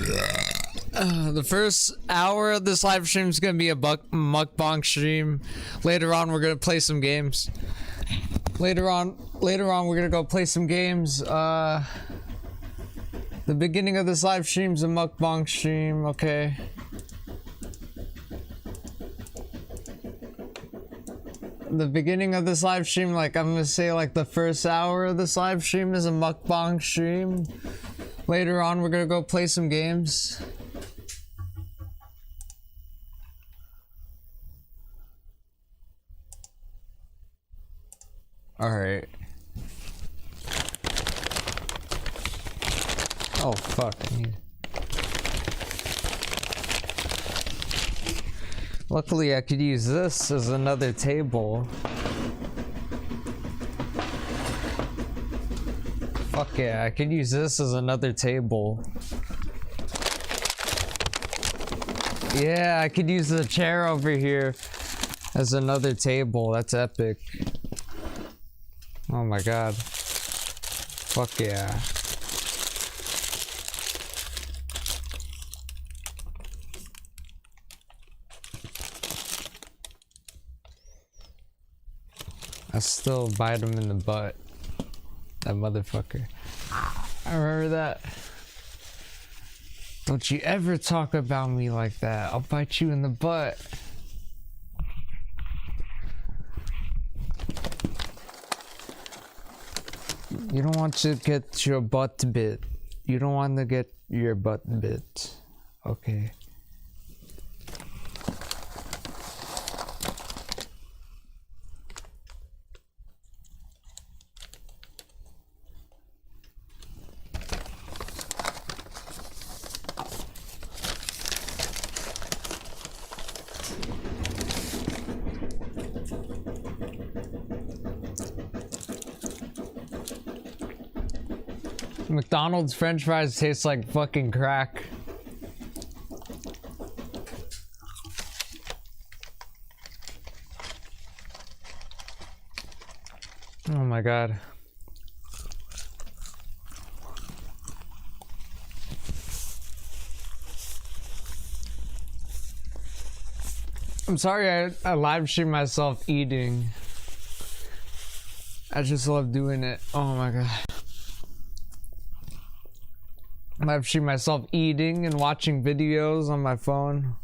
The first hour of this live stream is gonna be a mukbang stream. Later on, we're gonna play some games. Later on, we're gonna go play some games. The beginning of this live stream is a mukbang stream. Okay. The beginning of this live stream, like I'm gonna say, like the first hour of this live stream is a mukbang stream. Later on, we're gonna go play some games. Alright. Oh fuck. Luckily I could use this as another table. Fuck yeah, I could use this as another table. Yeah, I could use the chair over here as another table. That's epic. Oh my god. Fuck yeah. I still bite him in the butt. That motherfucker. I remember that. Don't you ever talk about me like that. I'll bite you in the butt. You don't want to get your butt bit. You don't want to get your butt bit. Okay. McDonald's French fries taste like fucking crack. Oh my god. I'm sorry I live stream myself eating. I just love doing it. Oh my god. Live stream myself eating and watching videos on my phone.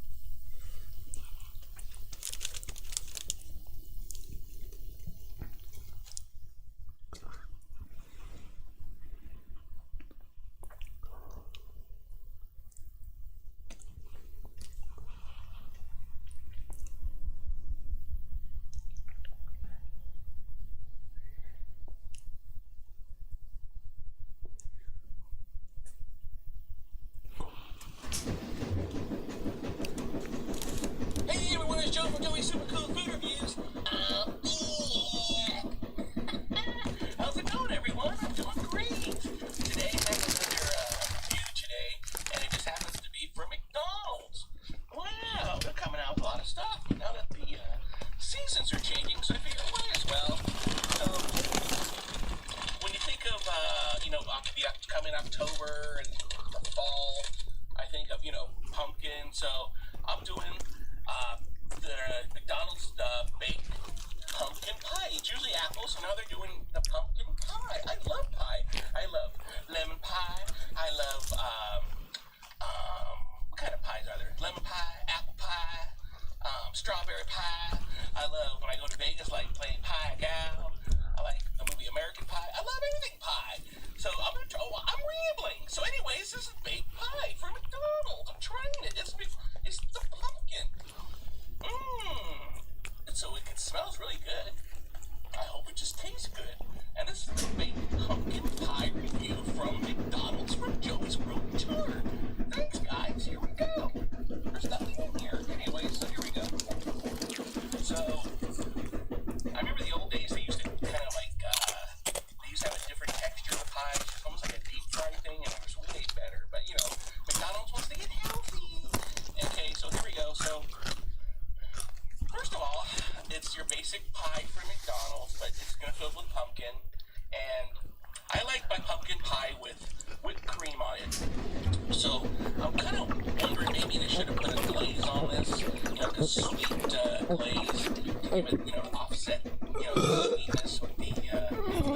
I like my pumpkin pie with whipped cream on it. So I'm kind of wondering maybe they should have put a glaze on this, like a sweet glaze to give it, offset, the sweetness with the.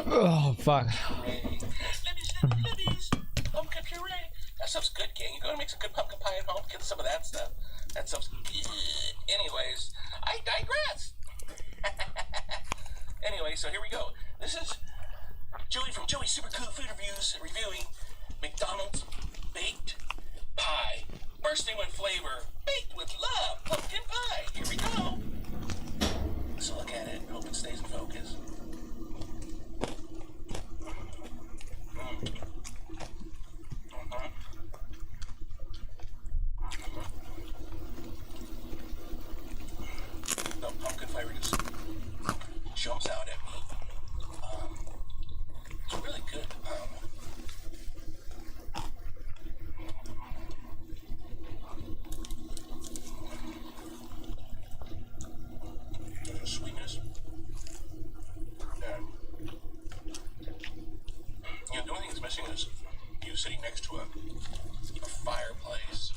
Oh fuck. Libby's pumpkin puree. That stuff's good, gang. You're gonna make some good pumpkin pie at home. Get some of that stuff. That stuff's good. Anyways, I digress. Anyway, so here we go. This is Joey from Joey's Super Cool Food Reviews reviewing McDonald's baked pie, bursting with flavor, baked with love, pumpkin pie. Here we go. So look at it. Hope it stays in focus. The pumpkin flavor just jumps out at me. It's really good. Sweetness. And, the only thing that's missing is you sitting next to a fireplace.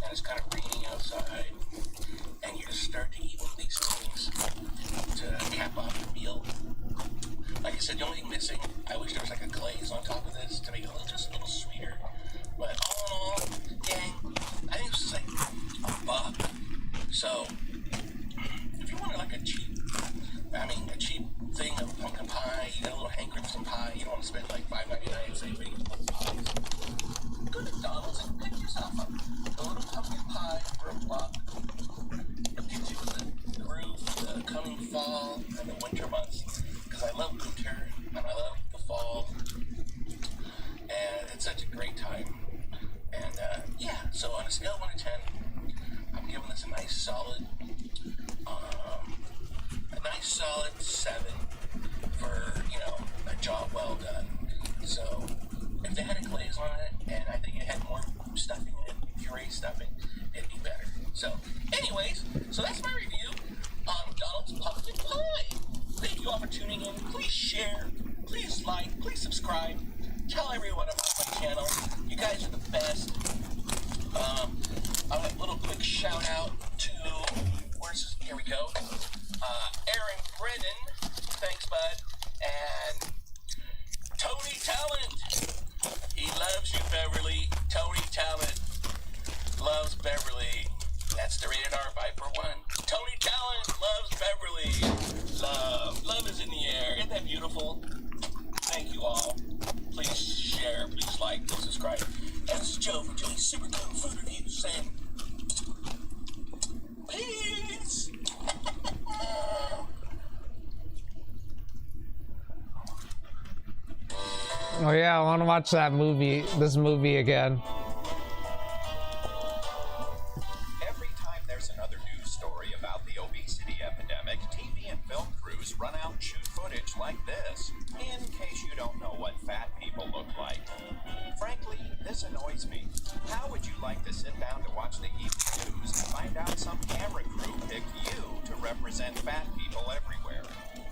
And it's kind of raining outside. And you just start to eat one of these things to cap off your meal. Like I said, the only thing missing, I wish there was like a glaze on top of this to make it just a little sweeter. But all in all, gang, I think this is like $1. So, if you wanted like a cheap thing of pumpkin pie, you got a little hankering for some pie, you don't want to spend like $5.99 saving pies, go to McDonald's and pick yourself up a little pumpkin pie for $1. It'll get you through the coming fall and the winter months, because I love winter and I love the fall, and it's such a great time. And so on a scale of 1 to 10, I'm giving this a nice solid 7 for, a job well done. So if they had a glaze on it, and I think it had more stuffing in it, puree stuffing, it'd be better. So anyways, so that's my review on McDonald's pumpkin pie. Thank you all for tuning in. Please share, please like, please subscribe. Tell everyone about my channel. You guys are the best. A little quick shout out to, here we go. Aaron Brennan, thanks bud, and Tony Talent. He loves you, Beverly. Tony Talent loves Beverly. That's the rated R 541. Tony Talent loves Beverly. Love is in the air. Isn't that beautiful? Thank you all. Please share, please like, please subscribe. And this is Joe from Joey's Super Cool Food Reviews saying peace. Oh yeah, I want to watch this movie again. Every time there's another news story about the obesity epidemic, TV and film crews run out and shoot footage like this, in case you don't know what fat people look like. Frankly, this annoys me. How would you like to sit down to watch the evening news and find out some camera crew picked you to represent fat people everywhere?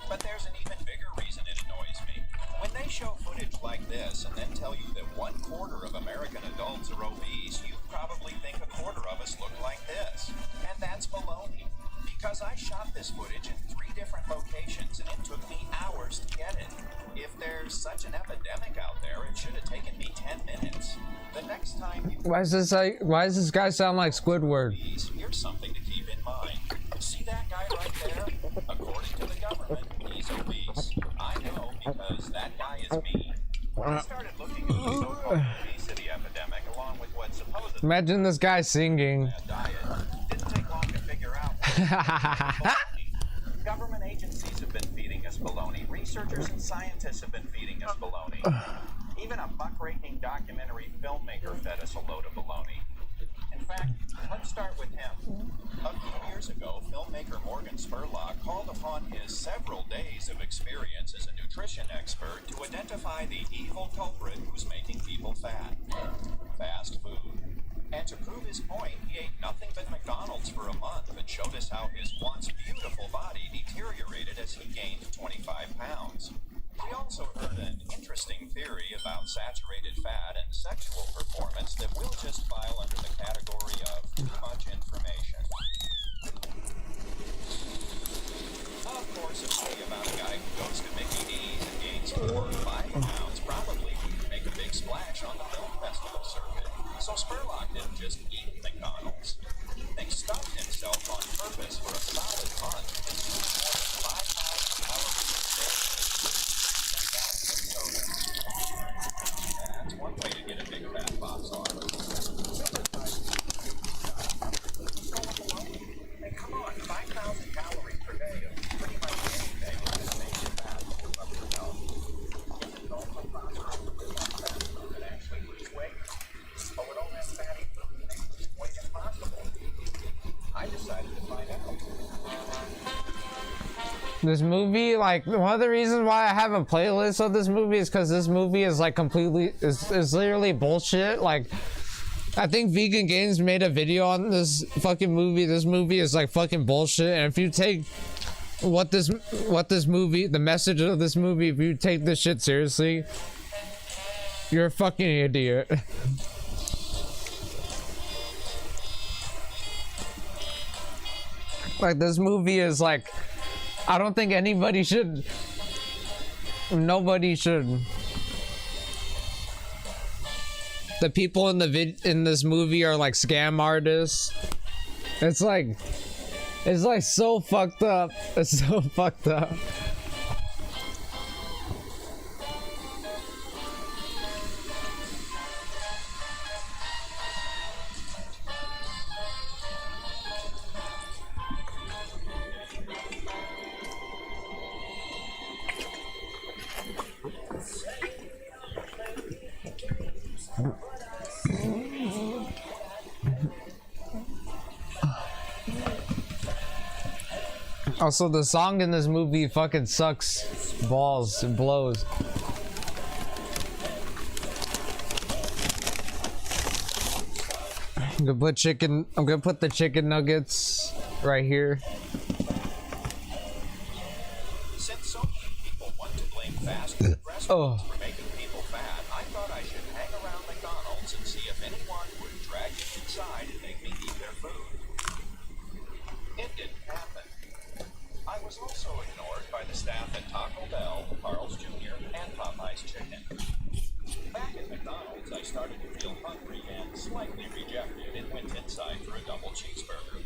But there's an even bigger reason it annoys me. When they show footage like this and then tell you that 1/4 of American adults are obese, you probably think 1/4 of us look like this. And that's baloney. Because I shot this footage in 3 different locations and it took me hours to get it. If there's such an epidemic out there, it should have taken me 10 minutes. The next time you... Why does this guy sound like Squidward? Here's something to keep in mind. See that guy right there? According to the government, he's obese. I know because that guy is me. When I started looking at the so-called obesity epidemic, along with what supposedly... Imagine this guy singing. ...diet, didn't take long to figure out. Government agencies have been feeding us baloney. Researchers and scientists have been feeding us baloney. Even a muckraking documentary filmmaker fed us a load of baloney. In fact, let's start with him. A few years ago, filmmaker Morgan Spurlock called upon his several days of experience as a nutrition expert to identify the evil culprit who's making people fat. Fast food. And to prove his point, he ate nothing but McDonald's for a month and showed us how his once beautiful body deteriorated as he gained 25 pounds. We also heard an interesting theory about saturated fat and sexual performance that will just file under the category of too much information. Of course, a story about a guy who goes to Mickey D's and gains 4 or 5 pounds probably wouldn't make a big splash on the film festival circuit. So Spurlock didn't just eat McDonald's. He stuffed himself on purpose for a solid month and used more than 5,000 calories a day. That's one way to get a big fat box offer. Hey, come on, 5,000 calories per day of pretty much anything that makes you fat will up your health. It's also possible to live on fast food and actually lose weight. But with all that fatty food, it makes losing weight impossible. I decided to find out. This movie, like, one of the reasons why I have a playlist of this movie is because this movie is like completely, is literally bullshit. Like, I think Vegan Games made a video on this fucking movie. This movie is like fucking bullshit. And if you take what this movie, the message of this movie, if you take this shit seriously, you're a fucking idiot. Like, this movie is like, I don't think anybody should, nobody should. The people in the in this movie are like scam artists. It's like so fucked up. It's so fucked up. Also, the song in this movie fucking sucks balls and blows. I'm gonna put the chicken nuggets right here. Since so many people want to blame fast food restaurants for making people fat, I thought I should hang around McDonald's and see if anyone would drag me inside and make me eat their food. It didn't happen. I was also ignored by the staff at Taco Bell, Carl's Jr., and Popeye's Chicken. Back at McDonald's, I started to feel hungry and slightly rejected and went inside for a double cheeseburger.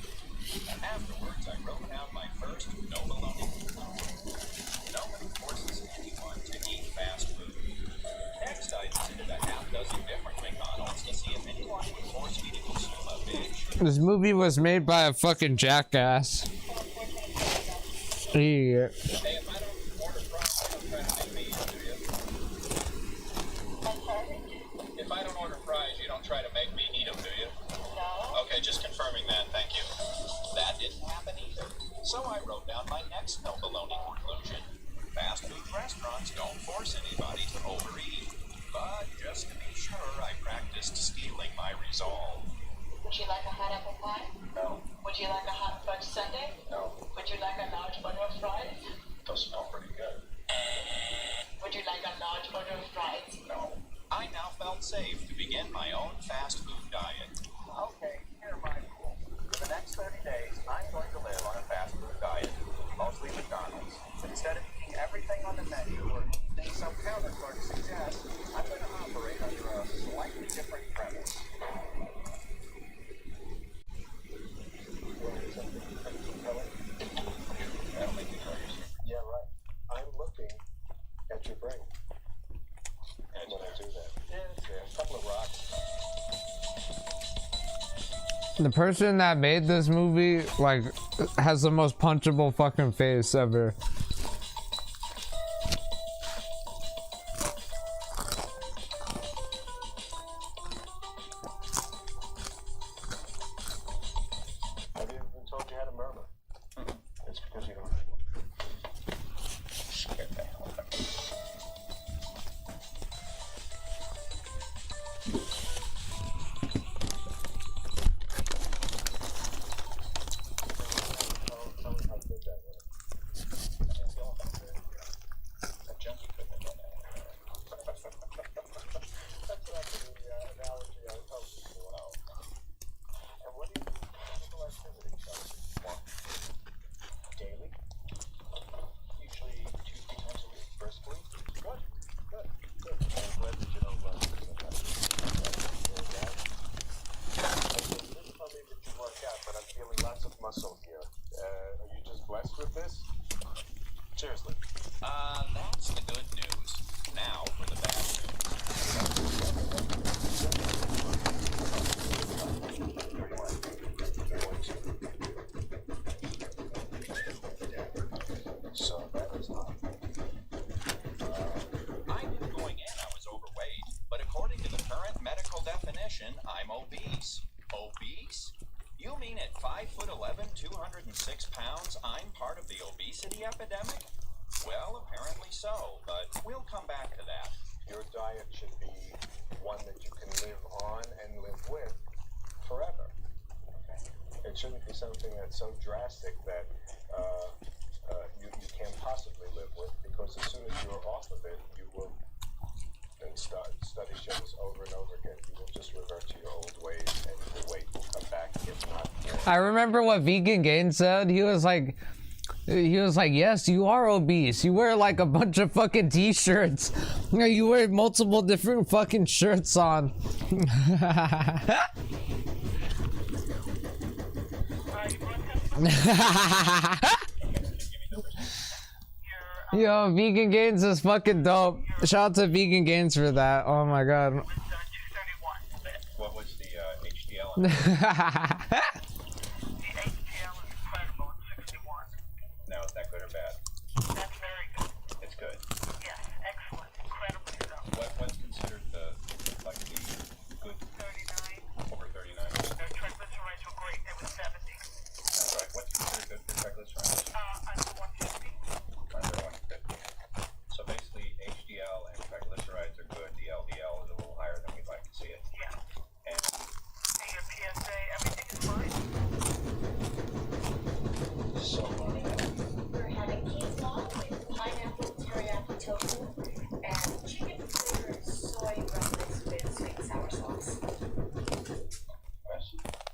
Afterwards, I wrote down my first no baloney conclusion. Nobody forces anyone to eat fast food. Next, I visited a half dozen different McDonald's to see if anyone would force me to consume a big cheeseburger. This movie was made by a fucking jackass. Yeah. Hey, if I don't order fries, you don't try to make me eat them, do you? If I don't order fries, you don't try to make me eat them, do you? No. Okay, just confirming that, thank you. That didn't happen either. So I wrote down my next no baloney conclusion. Fast food restaurants don't force anybody to overeat. But just to be sure, I practiced stealing my resolve. Would you like a hot apple pie? No. Would you like a hot fudge sundae? No. Would you like a large order of fries? Those smell pretty good. Would you like a large order of fries? No. I now felt safe to begin my own fast food diet. Okay, here are my rules. For the next 30 days, I'm going to live on a fast food diet, mostly McDonald's. Instead of eating everything on the menu or anything some counter clerk suggests, I'm going to operate under a slightly different premise. Yeah, right. I'm looking at your brain. And when I do that, a couple of rocks. The person that made this movie, like, has the most punchable fucking face ever. Have you been told you had a murmur? It's because you don't. Scared the hell out of me. Tell me how good that was. with this? Seriously. That's the good news. Now for the bad So that is not. I knew going in I was overweight, but according to the current medical definition, I'm obese. Obese? You mean at 5'11", 206 pounds, I'm part of the obesity epidemic? Well, apparently so, but we'll come back to that. Your diet should be one that you can live on and live with forever. Okay? It shouldn't be something that's so drastic that you can't possibly live with, because as soon as you're off of it, you will, and study shows over and over again, you will just revert to your old ways and your weight will come back, if not more. I remember what Vegan Gain said. He was like, yes, you are obese. You wear like a bunch of fucking t-shirts. You wear multiple different fucking shirts on. Yo, Vegan Gains is fucking dope. Shout out to Vegan Gains for that. Oh my god. What was the HDL? The HDL is incredible at 61. Now, is that good or bad? That's very good. It's good. Yes, excellent. Incredibly so. What's considered the good 39. over 39? Their triglycerides were great. They were 70. That's right. What's considered good for triglycerides? Under 150. Under 150. So basically, HDL and triglycerides are good. The LDL is a little higher than we'd like to see it. Yeah. And Your PSA, everything is fine. So, We're having quinoa with pineapple, teriyaki tofu, and chicken flavored soy rumplets with sweet and sour sauce.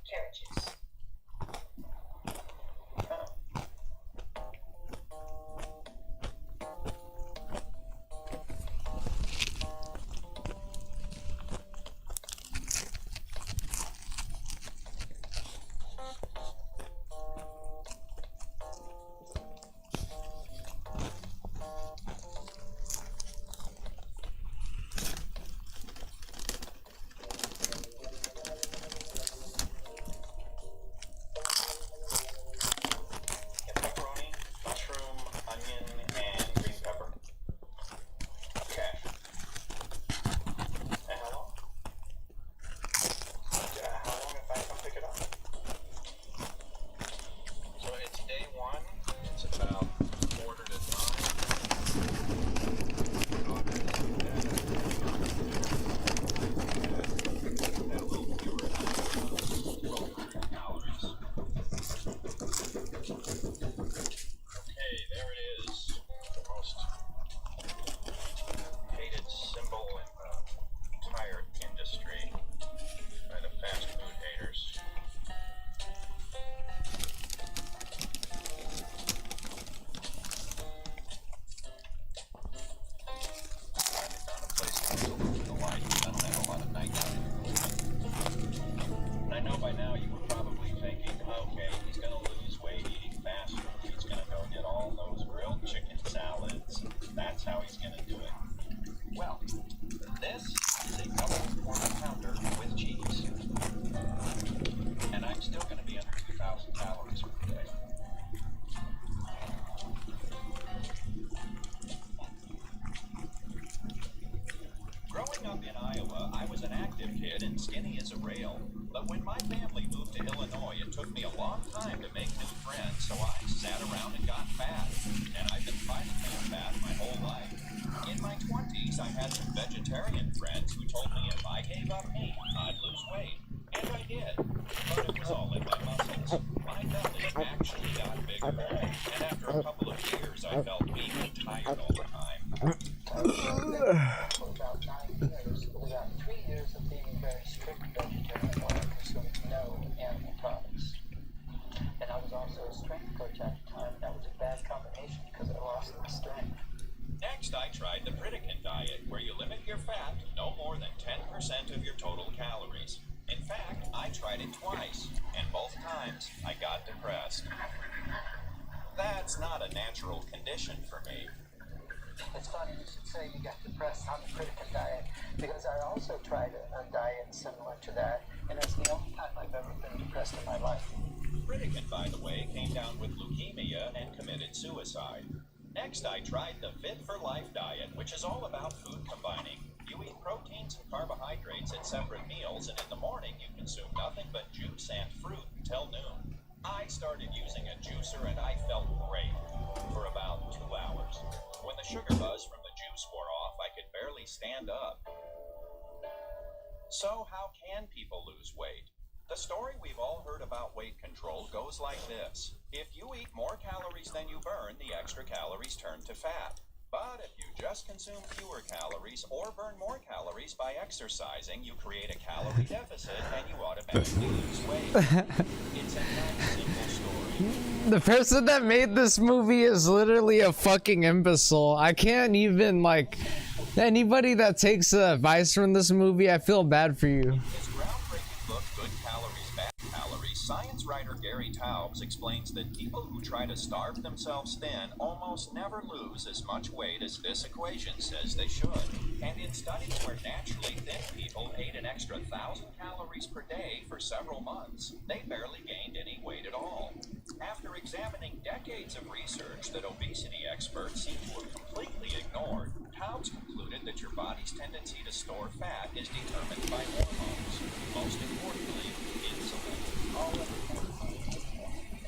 Carrot juice. pepperoni, mushroom, onion, and green pepper. Okay. And how long? How long if I come pick it up? So it's day one. It's about 8:45. A little fewer than 1,200 calories. Okay, there it is. The most hated symbol in the entire industry by the fast food haters. Finally found a place to the light. I don't have a lot of night time. And I know by now you were probably thinking, okay, he's going to lose weight eating fast food. He's going to go get all those grilled chicken salads. That's how he's going to do it. Well, this is a double quarter pounder with cheese. And I'm still going to be under 2,000 calories for the day. Growing up in Iowa, I was an active kid and skinny as a rail. But when my family moved to Illinois, it took me a long time to make new friends, so I sat around and got fat. And I've been fighting that fat my whole life. In my 20s, I had some vegetarian friends who told me if I gave up meat, I'd lose weight. And I did. But it was all in my muscles. My belly actually got bigger. And after a couple of years, I felt weak and tired all the time. For about 9 years, we got 3 years of being very strict vegetarian while I consumed no animal products. And I was also a strength coach at the time. That was a bad combination because I lost my strength. Next, I tried the Pritikin diet, where you limit your fat to no more than 10% of your total calories. In fact, I tried it twice, and both times I got depressed. That That's not a natural condition for me. It's funny you should say you got depressed on the Pritikin diet, because I also tried a diet similar to that, and it's the only time I've ever been depressed in my life. Pritikin, by the way, came down with leukemia and committed suicide. Next, I tried the Fit for Life diet, which is all about food combining. You eat proteins and carbohydrates at separate meals, and in the morning you consume nothing but juice and fruit until noon. I started using a juicer and I felt great for about 2 hours. When the sugar buzz from the juice wore off, I could barely stand up. So how can people lose weight? The story we've all heard about weight control goes like this. If you eat more calories than you burn, the extra calories turn to fat. But if you just consume fewer calories or burn more calories by exercising, you create a calorie deficit and you automatically lose weight. It's a nice, simple story. The person that made this movie is literally a fucking imbecile. I can't even, like, anybody that takes advice from this movie, I feel bad for you. His groundbreaking book, Good Calories, Bad Calories, science writer Gary Taubes explains that people who try to starve themselves thin almost never lose as much weight as this equation says they should. And in studies where naturally thin people ate an extra 1,000 calories per day for several months, they barely gained any weight at all. After examining decades of research that obesity experts seem to have completely ignored, Taubes concluded that your body's tendency to store fat is determined by hormones, most importantly, insulin. All of the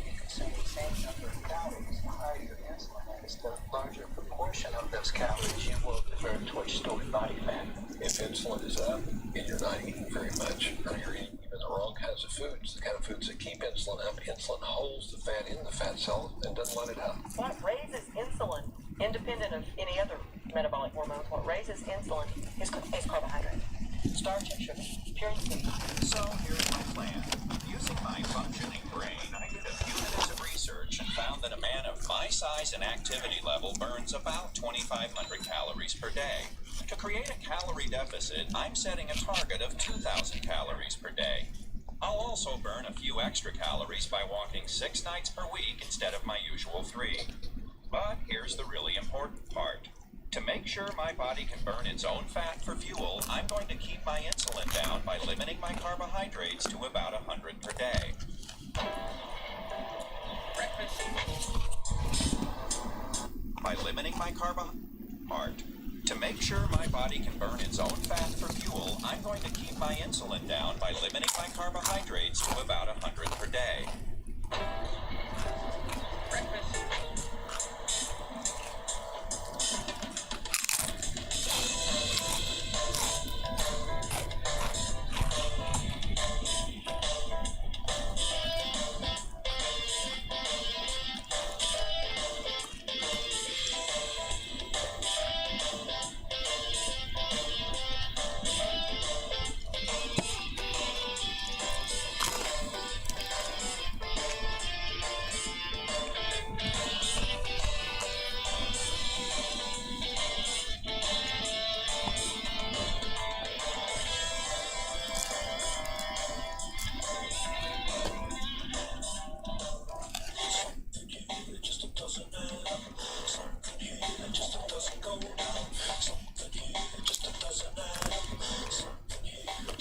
you consume the same number of calories, the higher your insulin is, the larger proportion of those calories you will divert towards stored body fat. If insulin is up and you're not eating very much, or you're eating even the wrong kinds of foods, the kind of foods that keep insulin up, insulin holds the fat in the fat cell and doesn't let it out. What raises insulin, independent of any other metabolic hormones, what raises insulin is carbohydrate, starch and sugar, pure and simple. So here's my plan. Using my functioning brain, I did a few minutes of research and found that a man of my size and activity level burns about 2,500 calories per day. To create a calorie deficit, I'm setting a target of 2,000 calories per day. I'll also burn a few extra calories by walking 6 nights per week instead of my usual 3. But here's the really important part. To make sure my body can burn its own fat for fuel, I'm going to keep my insulin down by limiting my carbohydrates to about 100 per day. By limiting my To make sure my body can burn its own fat for fuel, I'm going to keep my insulin down by limiting my carbohydrates to about 100 per day.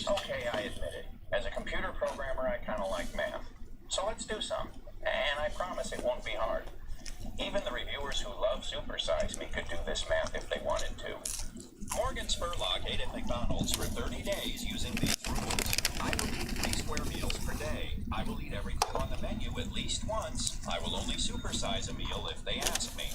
Okay, I admit it. As a computer programmer, I kind of like math. So let's do some. And I promise it won't be hard. Even the reviewers who love Supersize Me could do this math if they wanted to. Morgan Spurlock ate at McDonald's for 30 days using these rules. I will eat 3 square meals per day. I will eat every meal on the menu at least once. I will only supersize a meal if they ask me.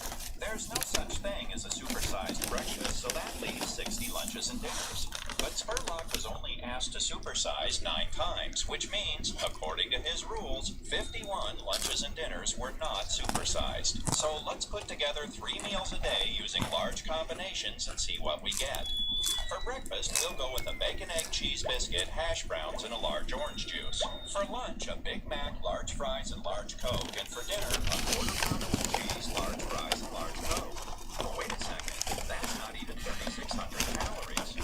There's no such thing as a supersized breakfast, so that leaves 60 lunches and dinners. But Spurlock was only asked to supersize 9 times, which means, according to his rules, 51 lunches and dinners were not supersized. So let's put together 3 meals a day using large combinations and see what we get. For breakfast, we'll go with a bacon, egg, cheese biscuit, hash browns, and a large orange juice. For lunch, a Big Mac, large fries, and large Coke. And for dinner, a quarter pounder with cheese, large fries, and large Coke. Oh, wait a second. That's not even 3,600 calories. In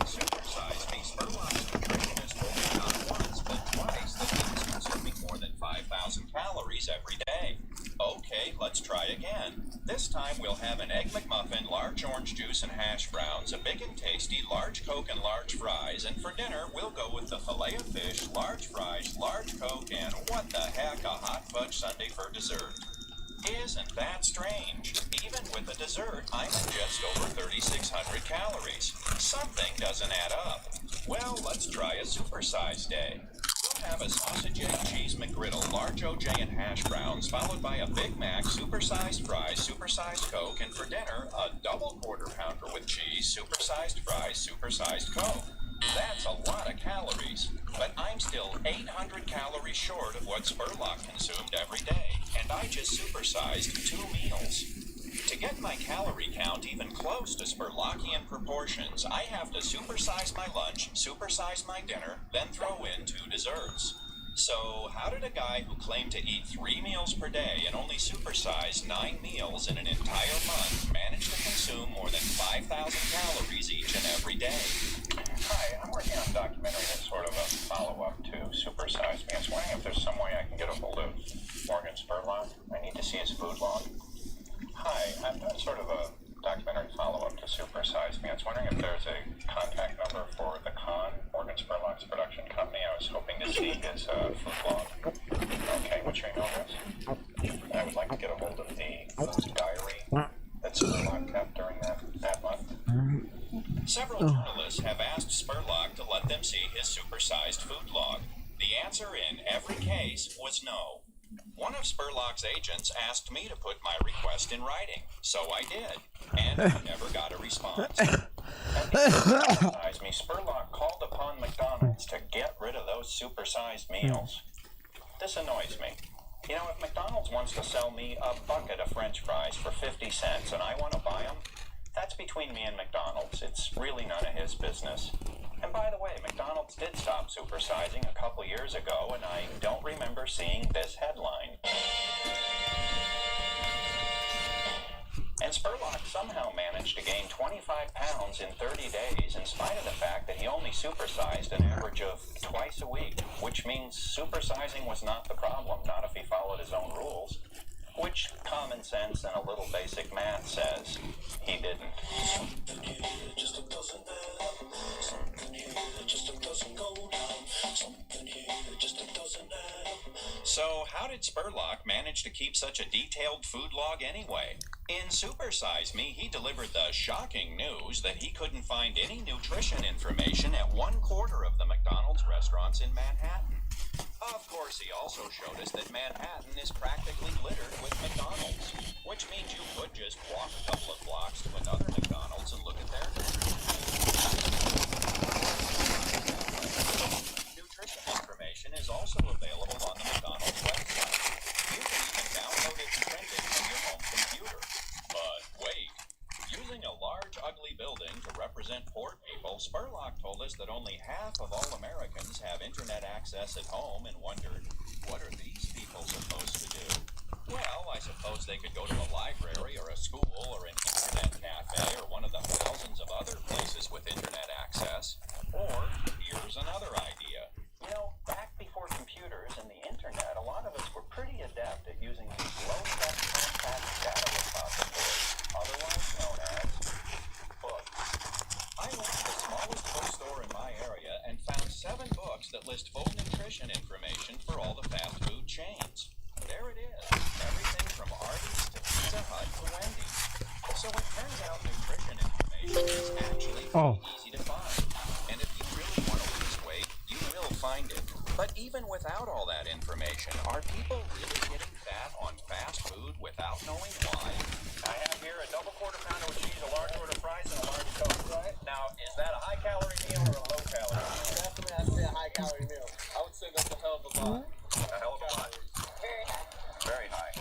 Supersize Me, Spurlock's nutritionist told me not once, but twice that he was consuming more than 5,000 calories every day. Okay, let's try again. This time we'll have an Egg McMuffin, large orange juice and hash browns, a big and tasty large Coke and large fries, and for dinner we'll go with the filet of fish, large fries, large Coke, and what the heck, a hot fudge sundae for dessert. Isn't that strange? Even with the dessert, I'm at just over 3,600 calories. Something doesn't add up. Well, let's try a supersized day. We'll have a sausage, egg, cheese McGriddle, large OJ and hash browns, followed by a Big Mac, supersized fries, supersized Coke, and for dinner, a double quarter pounder with cheese, supersized fries, supersized Coke. That's a lot of calories, but I'm still 800 calories short of what Spurlock consumed every day, and I just supersized 2 meals. To get my calorie count even close to Spurlockian proportions, I have to supersize my lunch, supersize my dinner, then throw in 2 desserts. So how did a guy who claimed to eat 3 meals per day and only supersize 9 meals in an entire month manage to consume more than 5,000 calories each and every day? Hi, I'm working on a documentary that's sort of a follow-up to Supersize Me. I was wondering if there's some way I can get a hold of Morgan Spurlock. I need to see his food log. Hi, I'm doing sort of a documentary follow-up to Supersize Me. I was wondering if there's a contact number for the Con, Morgan Spurlock's production company. I was hoping to see his food log. Okay, what's your email address? I would like to get a hold of the food diary that Spurlock kept during that month. Several journalists have asked Spurlock to let them see his supersized food log. The answer in every case was no. One of Spurlock's agents asked me to put my request in writing, so I did, and I never got a response. At the Supersize Me, Spurlock called upon McDonald's to get rid of those supersized meals. This annoys me. You know, if McDonald's wants to sell me a bucket of French fries for 50 cents and I want to buy them, that's between me and McDonald's. It's really none of his business. And by the way, McDonald's did stop supersizing a couple years ago, and I don't remember seeing this headline. And Spurlock somehow managed to gain 25 pounds in 30 days in spite of the fact that he only supersized an average of twice a week, which means supersizing was not the problem, not if he followed his own rules. Which common sense and a little basic math says he didn't. Something here just doesn't add up. Something here just doesn't go down. Something here just doesn't add up. So how did Spurlock manage to keep such a detailed food log anyway? In Supersize Me, he delivered the shocking news that he couldn't find any nutrition information at 1/4 of the McDonald's restaurants in Manhattan. Of course, he also showed us that Manhattan is practically littered with McDonald's, which means you could just walk a couple of blocks to another McDonald's and look at their nutrition information is also available on the McDonald's website. You can even download it and print it from your home computer. But wait, using a large, ugly building to represent poor people, Spurlock told us that only half of all Americans have internet access at home and wondered, what are these people supposed to do? Well, I suppose they could go to a library or a school or an internet cafe or one of the thousands of other places with internet access. Or, here's another idea. You know, back before computers and the internet, a lot of us were pretty adept at using these low-tech compact data repositories, otherwise known as books. I went to the smallest bookstore in my area and found 7 books that list full nutrition information for all the fast food chains. There it is, everything from Arby's to Pizza Hut to Wendy's. So it turns out nutrition information is actually pretty easy to find. And if you really want to lose weight, you will find it. But even without all that information, are people really getting fat on fast food without knowing why? I have here a double quarter pounder with cheese, a large order of fries, and a large Coke. Right. Now, is that a high-calorie meal or a low-calorie meal? Definitely has to be a high-calorie meal. I would say that's a hell of a lot. A hell of a lot. Very high. Very high.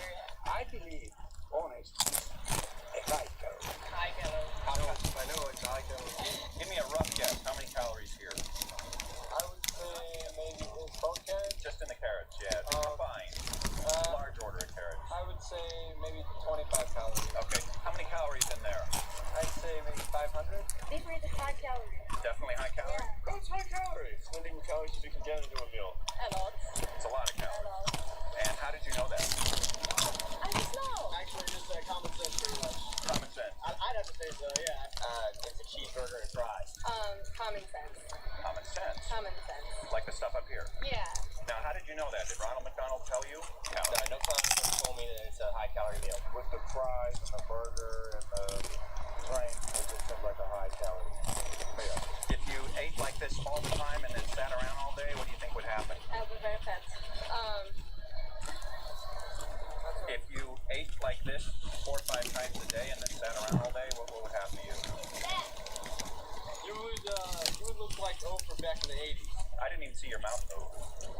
I believe honest a high calorie. High calorie. I know it's high calorie. Give me a rough guess. How many calories here? I would say maybe in both carrots. Just in the carrots, yeah. Combined. Large order of carrots. I would say maybe 25 calories. Okay. How many calories in there? I'd say maybe 500. They bring the high calorie. Definitely high calorie. Oh, it's high calories. How many calories you can get into a meal? A lot. It's a lot of calories. And how did you know that? I just know. Actually, just common sense, pretty much. Common sense. I'd have to say so, yeah. It's a cheeseburger and fries. Common sense. Common sense. Common sense. Like the stuff up here. Yeah. Now, how did you know that? Did Ronald McDonald tell you? No common sense told me that it's a high-calorie meal. With the fries and the burger and the drink, it just seems like a high-calorie meal. If you ate like this all the time and then sat around all day, what do you think would happen? I'll be very fat. If you ate like this 4 or 5 times a day and then sat around all day, what would happen to you? You would look like Oprah back in the 80s. I didn't even see your mouth move.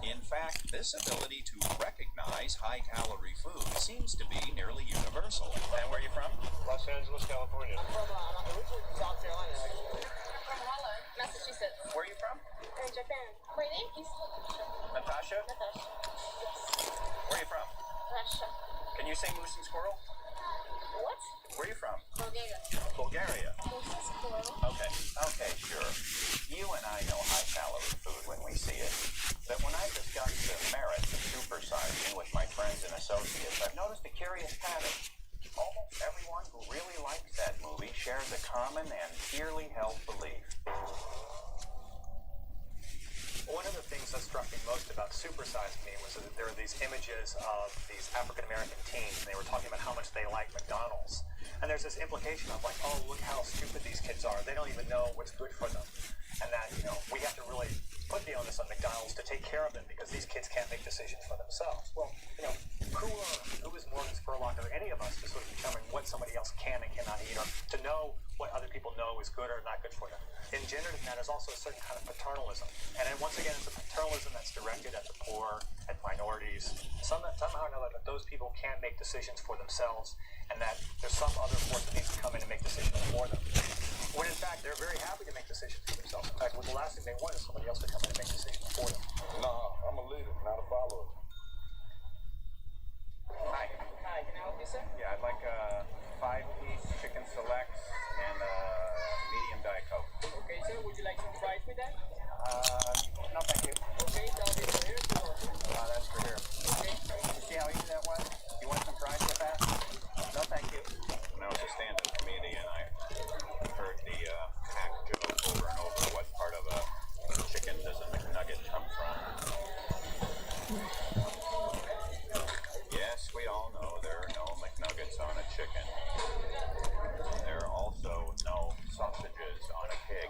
In fact, this ability to recognize high-calorie food seems to be nearly universal. And where are you from? Los Angeles, California. I'm originally from South Carolina, actually. From Holland, Massachusetts. Where are you from? In Japan. My name is Natasha? Natasha. Yes. Where are you from? Russia. Can you say moose and squirrel? What? Where are you from? Bulgaria. Bulgaria. This is cool. Okay, sure. You and I know high-calorie food when we see it. But when I discuss the merits of supersizing with my friends and associates, I've noticed a curious pattern. Almost everyone who really likes that movie shares a common and dearly held belief. One of the things that struck me most about Super Size Me was that there were these images of these African-American teens, and they were talking about how much they like McDonald's. And there's this implication of like, oh, look how stupid these kids are. They don't even know what's good for them. And that, we have to really put the onus on McDonald's to take care of them because these kids can't make decisions for themselves. Well, who is Morgan Spurlock or any of us to sort of determine what somebody else can and cannot eat, or to know what other people know is good or not good for them? Engendered in that is also a certain kind of paternalism. And then once again, it's a paternalism that's directed at the poor, at minorities. Somehow or another, that those people can't make decisions for themselves, and that there's some other force that needs to come in and make decisions for them. When in fact, they're very happy to make decisions for themselves. In fact, the last thing they want is somebody else to come in and make decisions for them. No, I'm a leader, not a follower. Hi. Hi, can I help you, sir? Yeah, I'd like a 5-piece chicken selects and a medium Diet Coke. Okay, sir, would you like some fries with that? No, thank you. Okay, that'll be for here. That's for here. Okay. You see how easy that was? You want some fries with that? No, thank you. When I was a stand-up comedian, I heard the hack joke over and over. What part of a chicken does a McNugget come from? Yes, we all know there are no McNuggets on a chicken. There are also no sausages on a pig.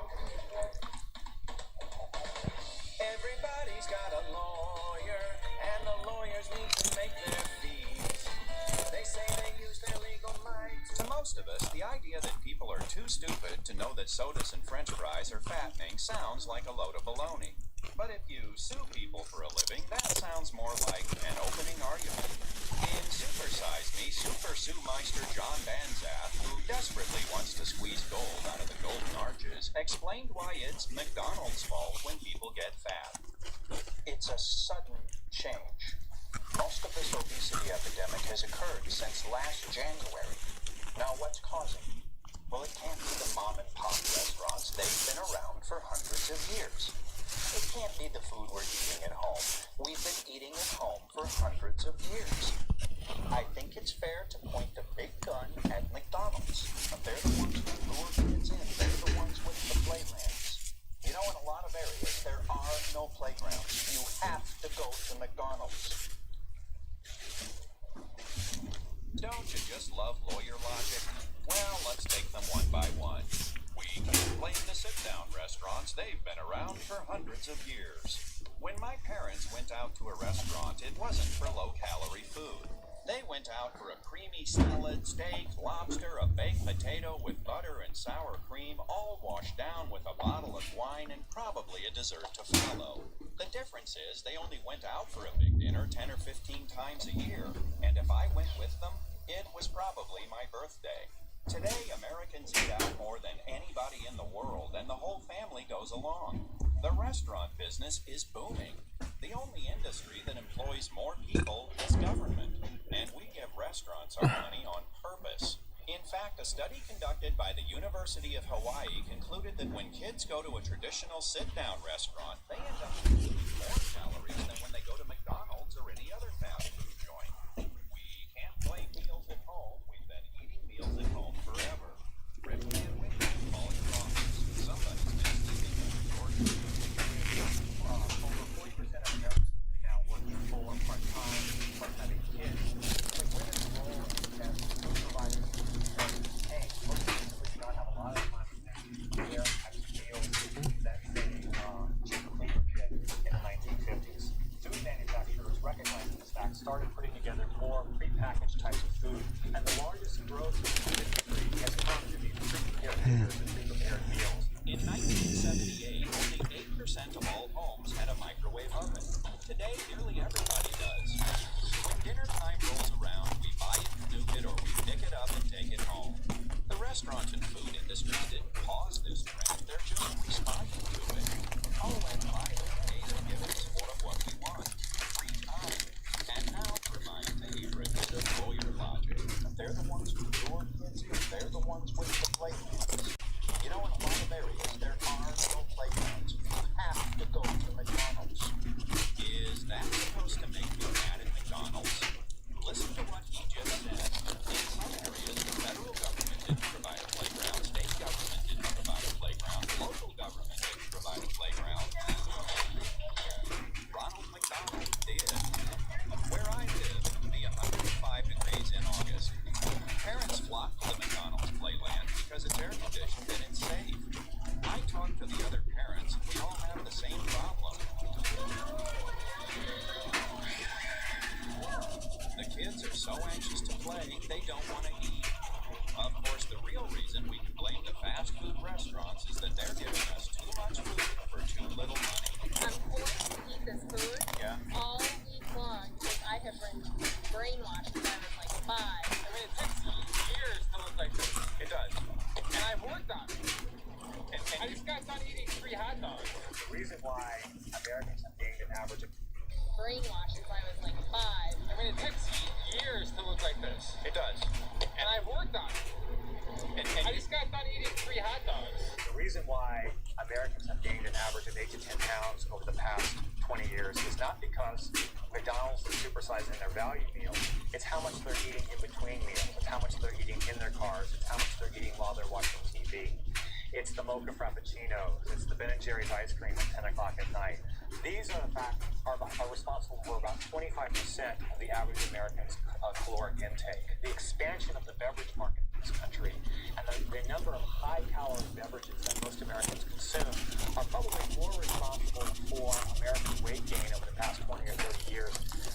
Everybody's got a lawyer, and the lawyers need to make their fees. They say they use their legal might. To most of us, the idea that people are too stupid to know that sodas and french fries are fattening sounds like a load of baloney. But if you sue people for a living, that sounds more like an opening argument. In Super Size Me, Super Sue Meister John Banzaf, who desperately wants to squeeze gold out of the golden arches, explained why it's McDonald's fault when people get fat. It's a sudden change. Most of this obesity epidemic has occurred since last January. Now, what's causing it? Well, it can't be the mom and pop restaurants. They've been around for hundreds of years. It can't be the food we're eating at home. We've been eating at home for hundreds of years. I think it's fair to point the big gun at McDonald's. They're the ones who lure kids in. They're the ones with the playlands. In a lot of areas, there are no playgrounds. You have to go to McDonald's. Don't you just love lawyer logic? Well, let's take them one by one. We can blame the sit-down restaurants. They've been around for hundreds of years. When my parents went out to a restaurant, it wasn't for low-calorie food. They went out for a creamy salad, steak, lobster, a baked potato with butter and sour cream, all washed down with a bottle of wine and probably a dessert to follow. The difference is they only went out for a big dinner 10 or 15 times a year, and if I went with them, it was probably my birthday. Today, Americans eat out more than anybody in the world, and the whole family goes along. The restaurant business is booming. The only industry that employs more people is government, and we give restaurants our money on purpose. In fact, a study conducted by the University of Hawaii concluded that when kids go to a traditional sit-down restaurant, they end up consuming more calories than when they go to McDonald's or any other fast food. bigger than pre-prepared meals. In 1978, only 8% of all homes had a microwave oven. Today, nearly everybody does. When dinner time rolls around, we buy it, nuke it, or we pick it up and take it home. The restaurant and food industry didn't cause this trend, they're just responding to it. Oh, and by the way, they're giving us more of what we want. Free time. And now for my favorite bit of lawyer logic. They're the ones who lure kids in. They're the ones with the playgrounds. You know, in a lot of areas, there are no playgrounds. You have to go to McDonald's. Is that supposed to make you mad at McDonald's? Listen to what he just said. In some areas, the federal government didn't provide a playground, state government didn't provide a playground, local government didn't provide a playground. Ronald McDonald did. Where I live, it will be 105 degrees in August. Parents flock to the McDonald's playland because it's air conditioned and it's safe. I talk to the other parents, we all have the same problem. The kids are so anxious to play, they don't want to eat. Of course, the real reason we can blame the fast food restaurants is that they're giving us too much food for too little money. I'm forced to eat this food all week long because I have been brainwashed since I was like 5. I mean, it takes years to look like this. It does. And I've worked on it. I just got done eating 3 hot dogs. The reason why Americans have gained an average of Brainwashed since I was like 5. I mean, it takes years to look like this. It does. And I've worked on it. I just got done eating 3 hot dogs. The reason why Americans have gained an average of 8 to 10 pounds over the past 20 years is not because McDonald's is supersizing their value meals. It's how much they're eating in between meals. It's how much they're eating in their cars. It's how much they're eating while they're watching TV. It's the mocha frappuccinos. It's the Ben & Jerry's ice cream at 10 o'clock at night. These are, in fact, are responsible for about 25% of the average American's caloric intake. The expansion of the beverage market in this country and the number of high-calorie beverages that most Americans consume are probably more responsible for American weight gain over the past 20 or 30 years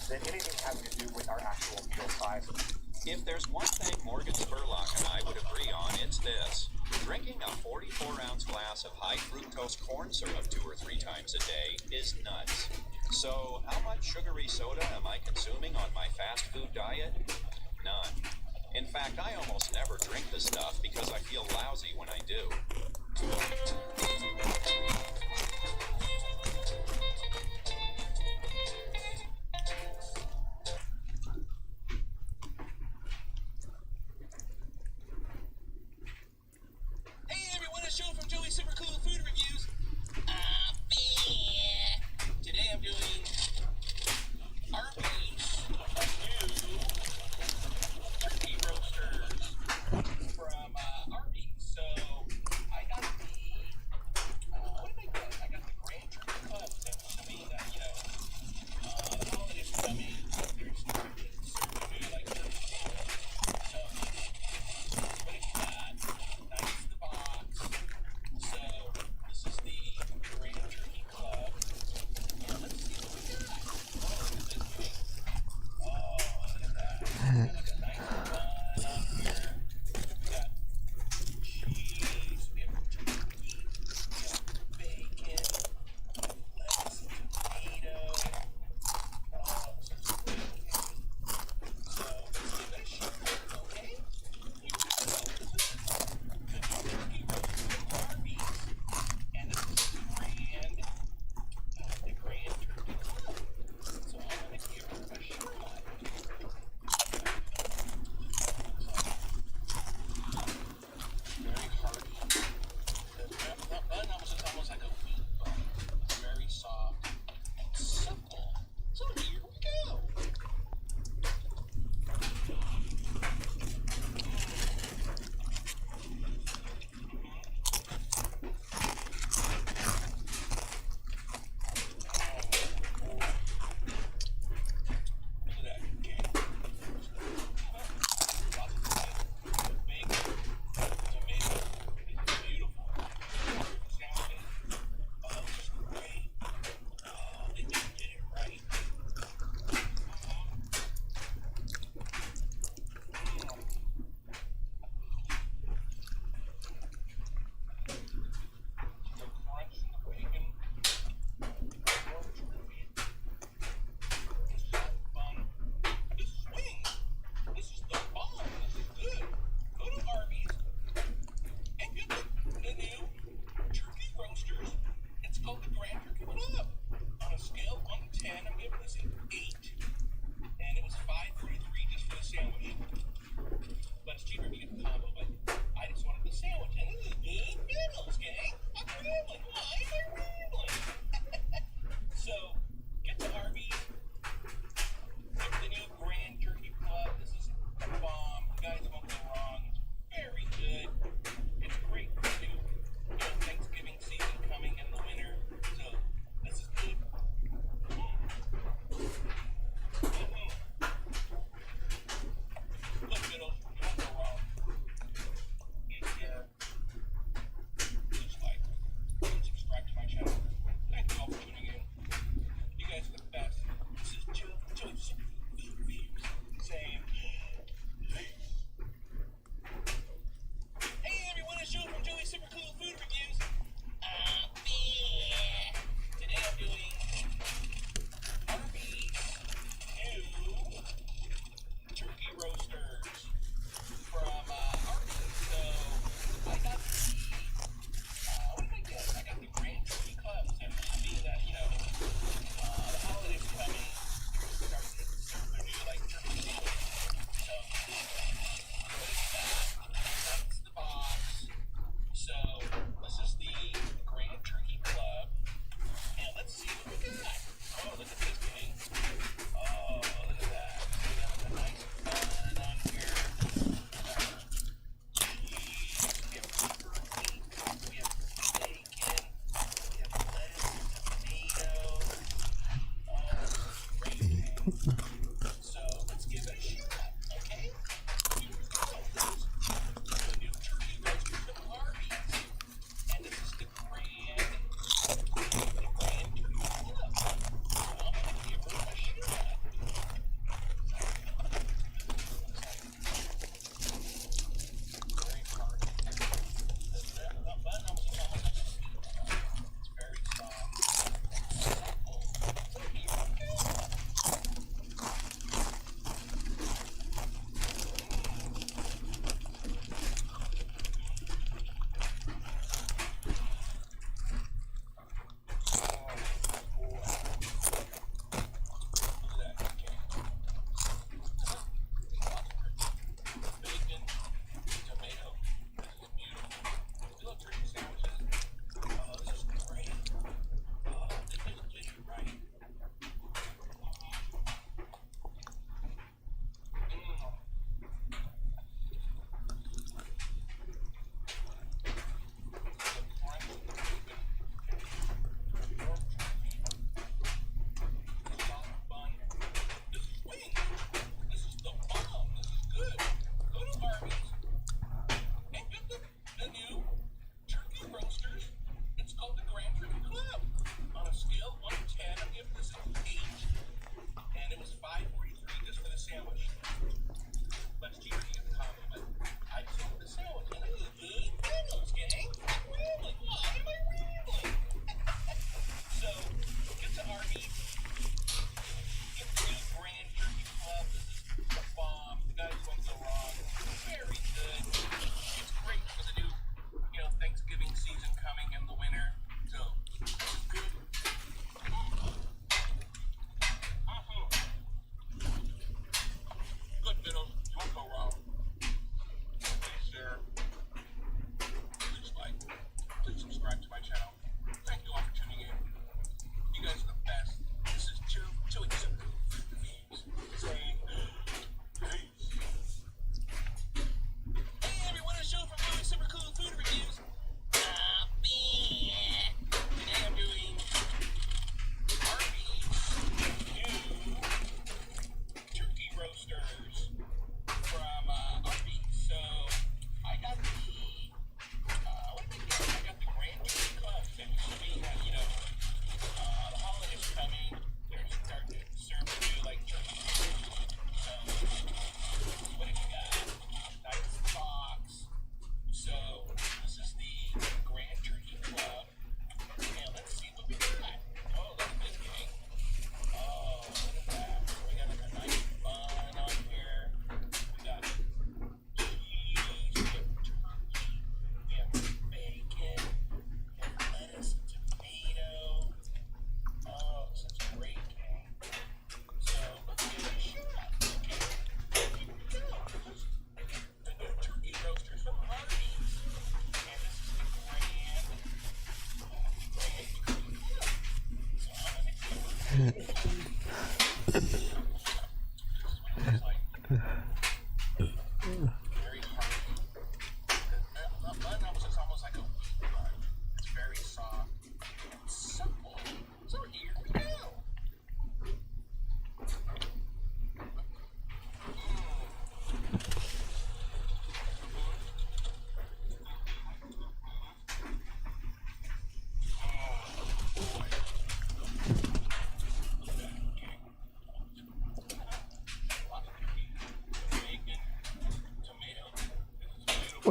than anything having to do with our actual meal sizes. If there's one thing Morgan Spurlock and I would agree on, it's this. Drinking a 44-ounce glass of high-fructose corn syrup 2 or 3 times a day is nuts. So, how much sugary soda am I consuming on my fast food diet? None. In fact, I almost never drink the stuff because I feel lousy when I do. Hey everyone, a show from Joey's Super Cool Food Reviews. Today I'm doing Arby's new turkey roasters from Arby's. So I got the, what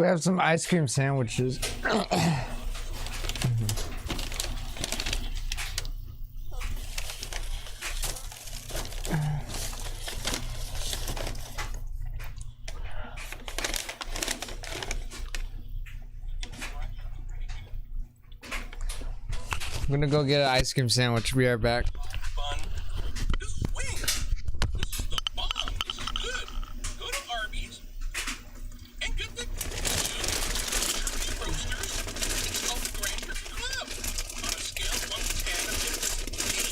We have some ice cream sandwiches. I'm gonna go get an ice cream sandwich. We are back. Fun. This is wings. This is the bomb. This is good. Go to Arby's and get the turkey roasters. It's called the Grand Turkey Club. On a scale of 1 to 10, I'm giving this an 8.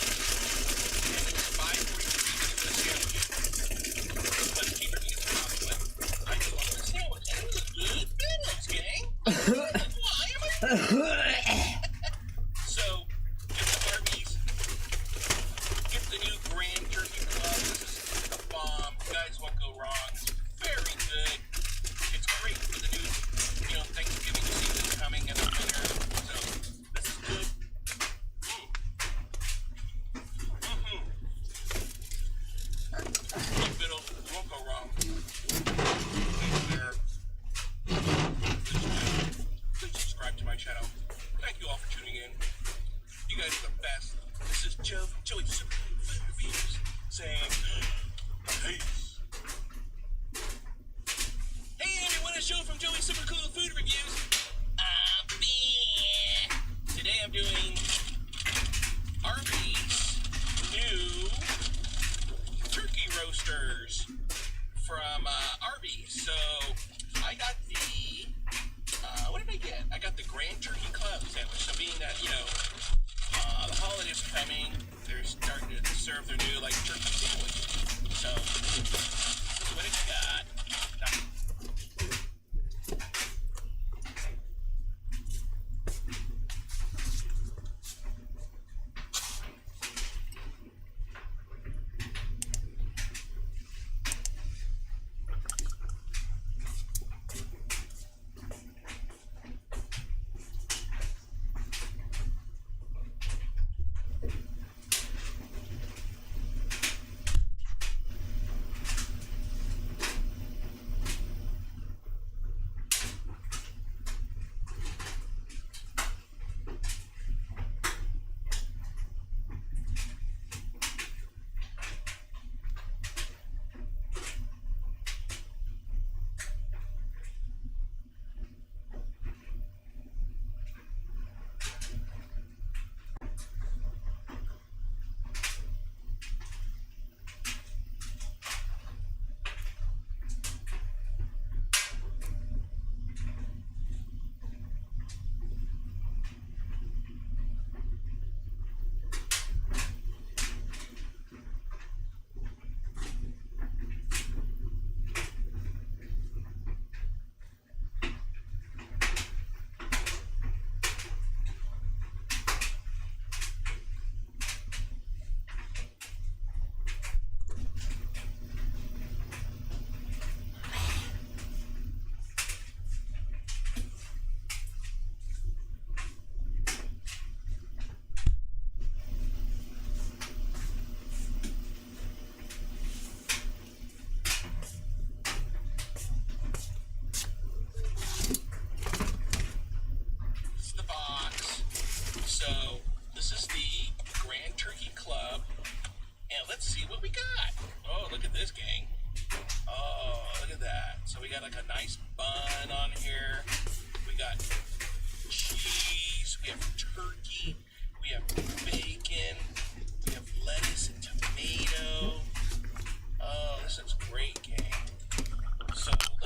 And it's 5 for the sandwich. But cheaper to get the top one. I just want the sandwich. And it was a good balance, gang. Why am I? So, get the Arby's. Get the new Grand Turkey Club. This is a bomb. You guys won't go wrong. It's very good. It's great for the new, Thanksgiving season coming in the winter. So, this is good. Look, Biddle, you won't go wrong. Thanks there. Please subscribe to my channel. Thank you all for tuning in. You guys are the best. This is Joe from Joey Super Food Reviews saying peace. Hey everyone, it's Joe from Joey Super Cool Food Reviews. Today I'm doing Arby's new turkey roasters from Arby's. So I got the what did I get? I got the Grand Turkey Club sandwich. So being that, the holidays are coming, they're starting to serve their new, turkey sandwich. So, this is what it's got.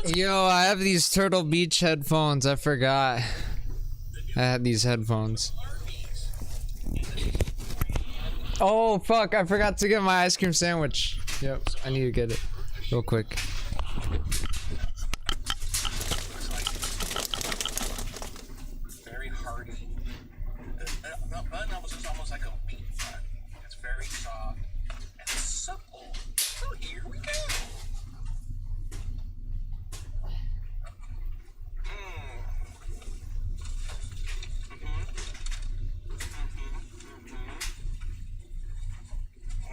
Yo, I have these Turtle Beach headphones. I forgot. I had these headphones. Oh, fuck. I forgot to get my ice cream sandwich. Yep, I need to get it real quick. Very hearty. The bun is almost like a wheat bun. It's very soft and supple. So here we go.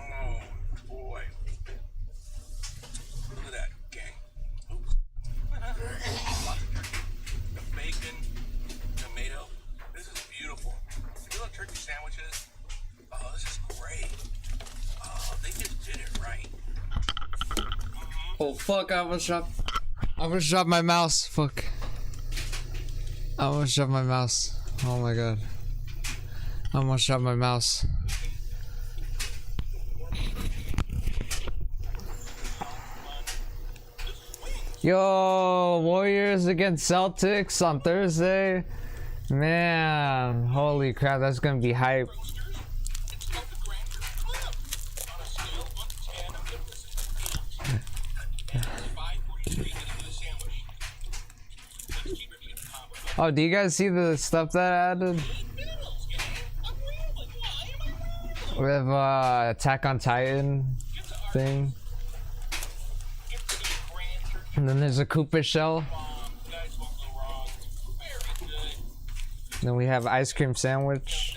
Oh boy. Look at that, gang. Oops. Oh fuck, I almost dropped my mouse. Fuck. I almost dropped my mouse. Oh my god. I almost dropped my mouse. Yo, Warriors against Celtics on Thursday. Man, holy crap, that's gonna be hype. Oh, do you guys see the stuff that I added? With Attack on Titan thing. And then there's a Koopa shell. And then we have ice cream sandwich.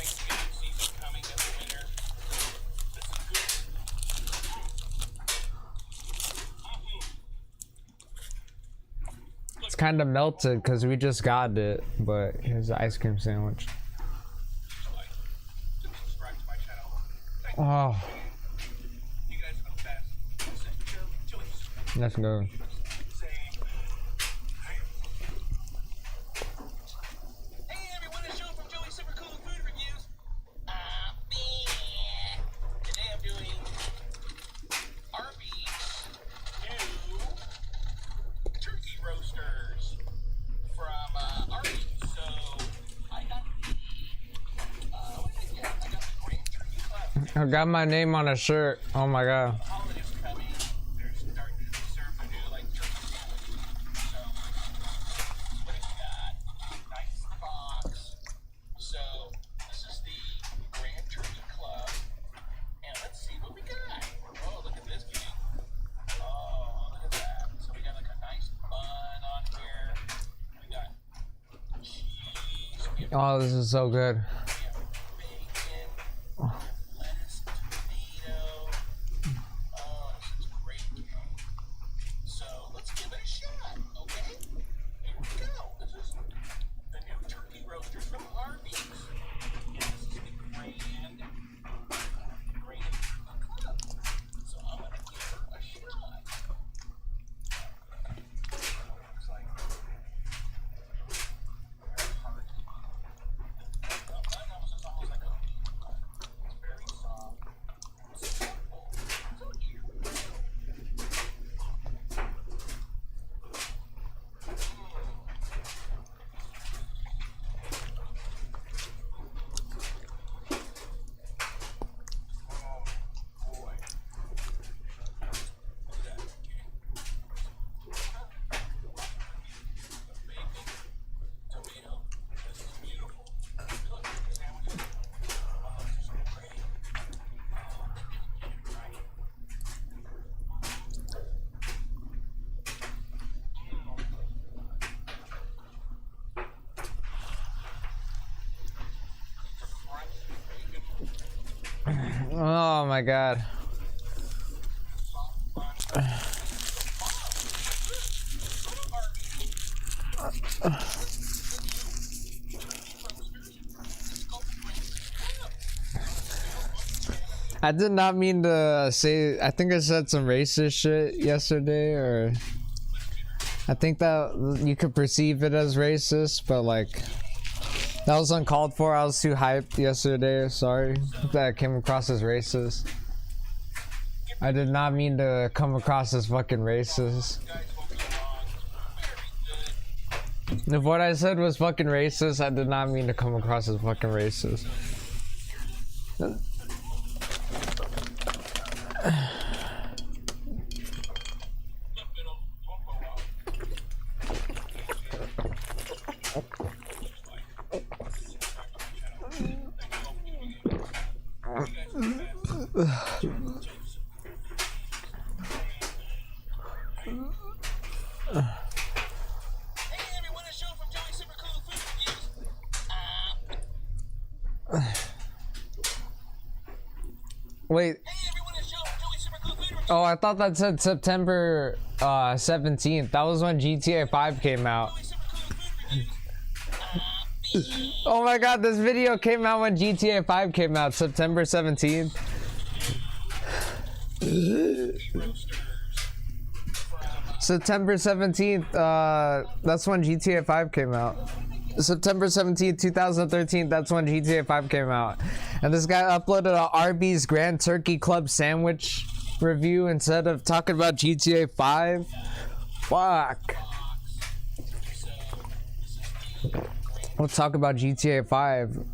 It's kind of melted because we just got it, but here's the ice cream sandwich. Oh. Let's go. I got my name on a shirt. Oh my god. Oh, this is so good. Oh my god. I did not mean to say, I think I said some racist shit yesterday, or I think that you could perceive it as racist, but like, that was uncalled for. I was too hyped yesterday. Sorry that I came across as racist. I did not mean to come across as fucking racist. If what I said was fucking racist, I did not mean to come across as fucking racist. Wait. Oh, I thought that said September 17th. That was when GTA 5 came out. Oh my god, this video came out when GTA 5 came out, September 17th. September 17th, that's when GTA 5 came out. September 17th, 2013, that's when GTA 5 came out. And this guy uploaded a Arby's Grand Turkey Club sandwich review instead of talking about GTA 5. Fuck. We'll talk about GTA 5.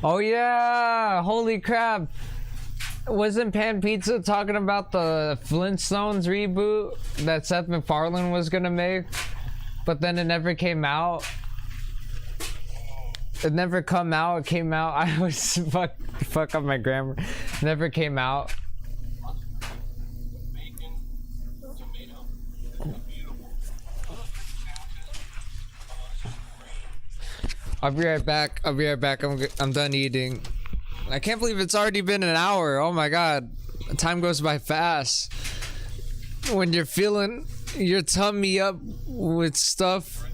Oh yeah, holy crap. Wasn't Pan Pizza talking about the Flintstones reboot that Seth MacFarlane was gonna make? But then it never came out. It never come out, it came out. I was fuck up my grammar. Never came out. I'll be right back. I'm done eating. I can't believe it's already been an hour. Oh my god. Time goes by fast. When you're filling your tummy up with stuff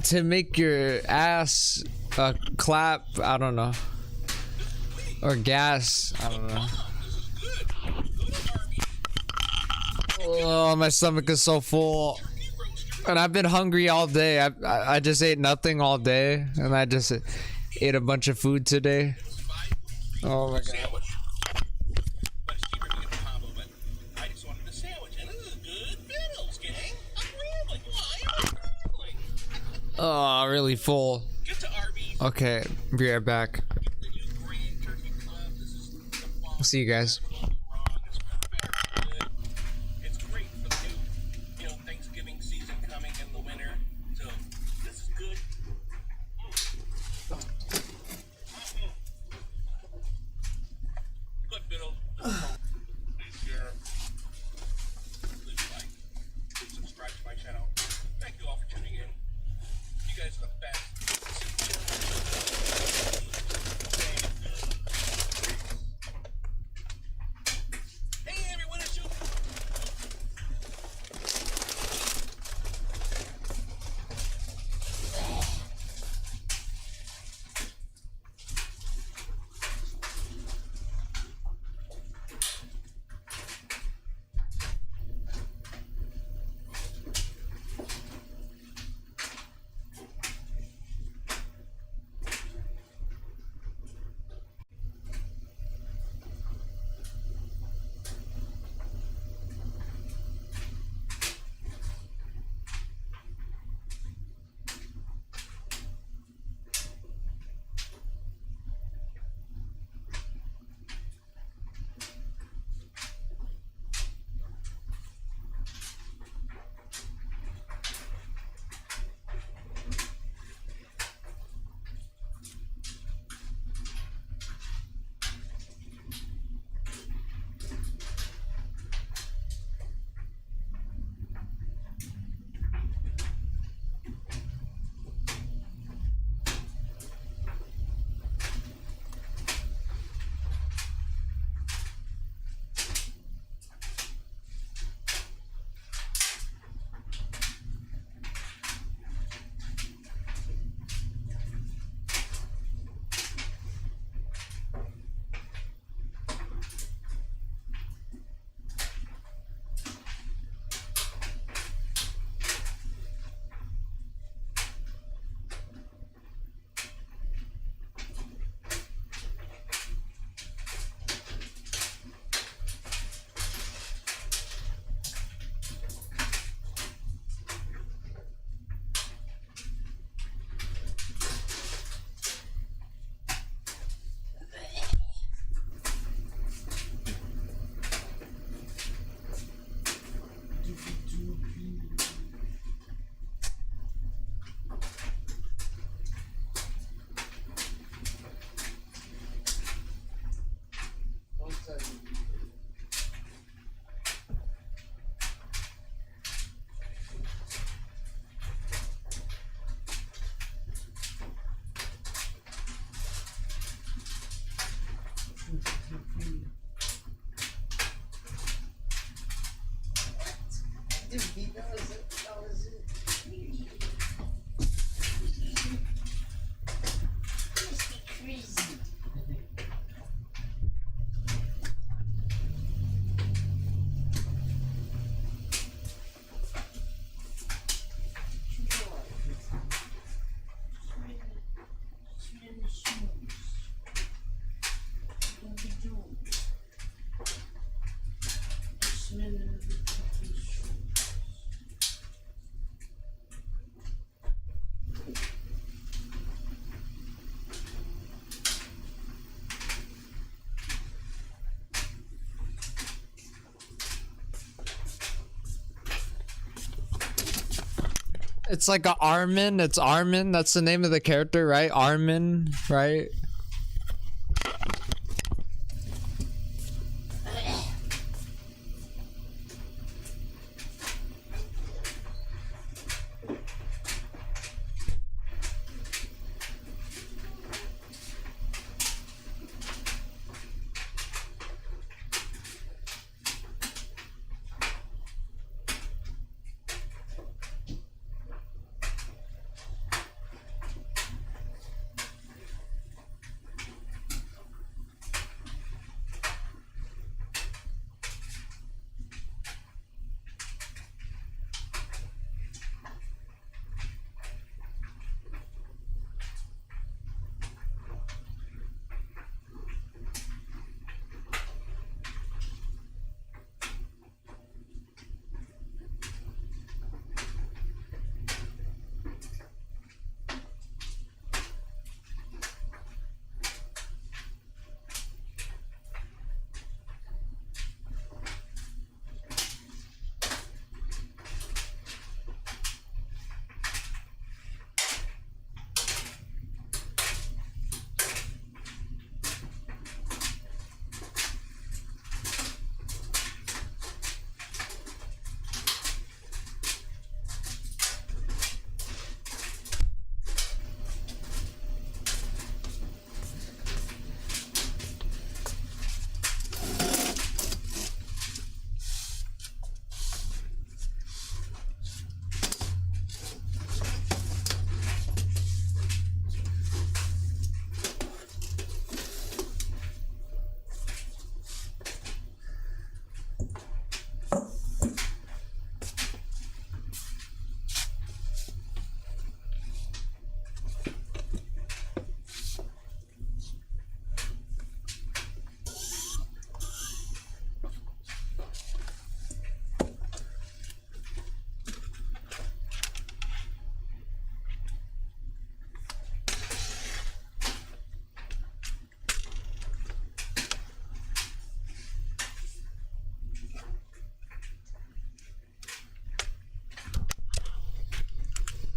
to make your ass clap, I don't know. Or gas, I don't know. Oh, my stomach is so full. And I've been hungry all day. I just ate nothing all day, and I just ate a bunch of food today. Oh my god. Oh, really full. Okay, be right back. See you guys. It's like a Armin. It's Armin. That's the name of the character, right? Armin, right?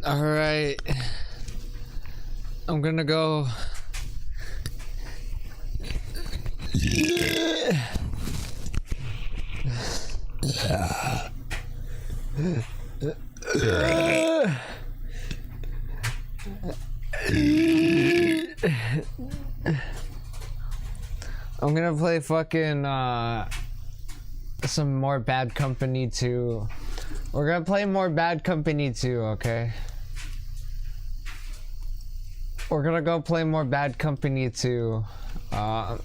All right, I'm gonna go. I'm gonna play fucking some more Bad Company 2. We're gonna play more Bad Company 2, okay? We're gonna go play more Bad Company 2. Oh.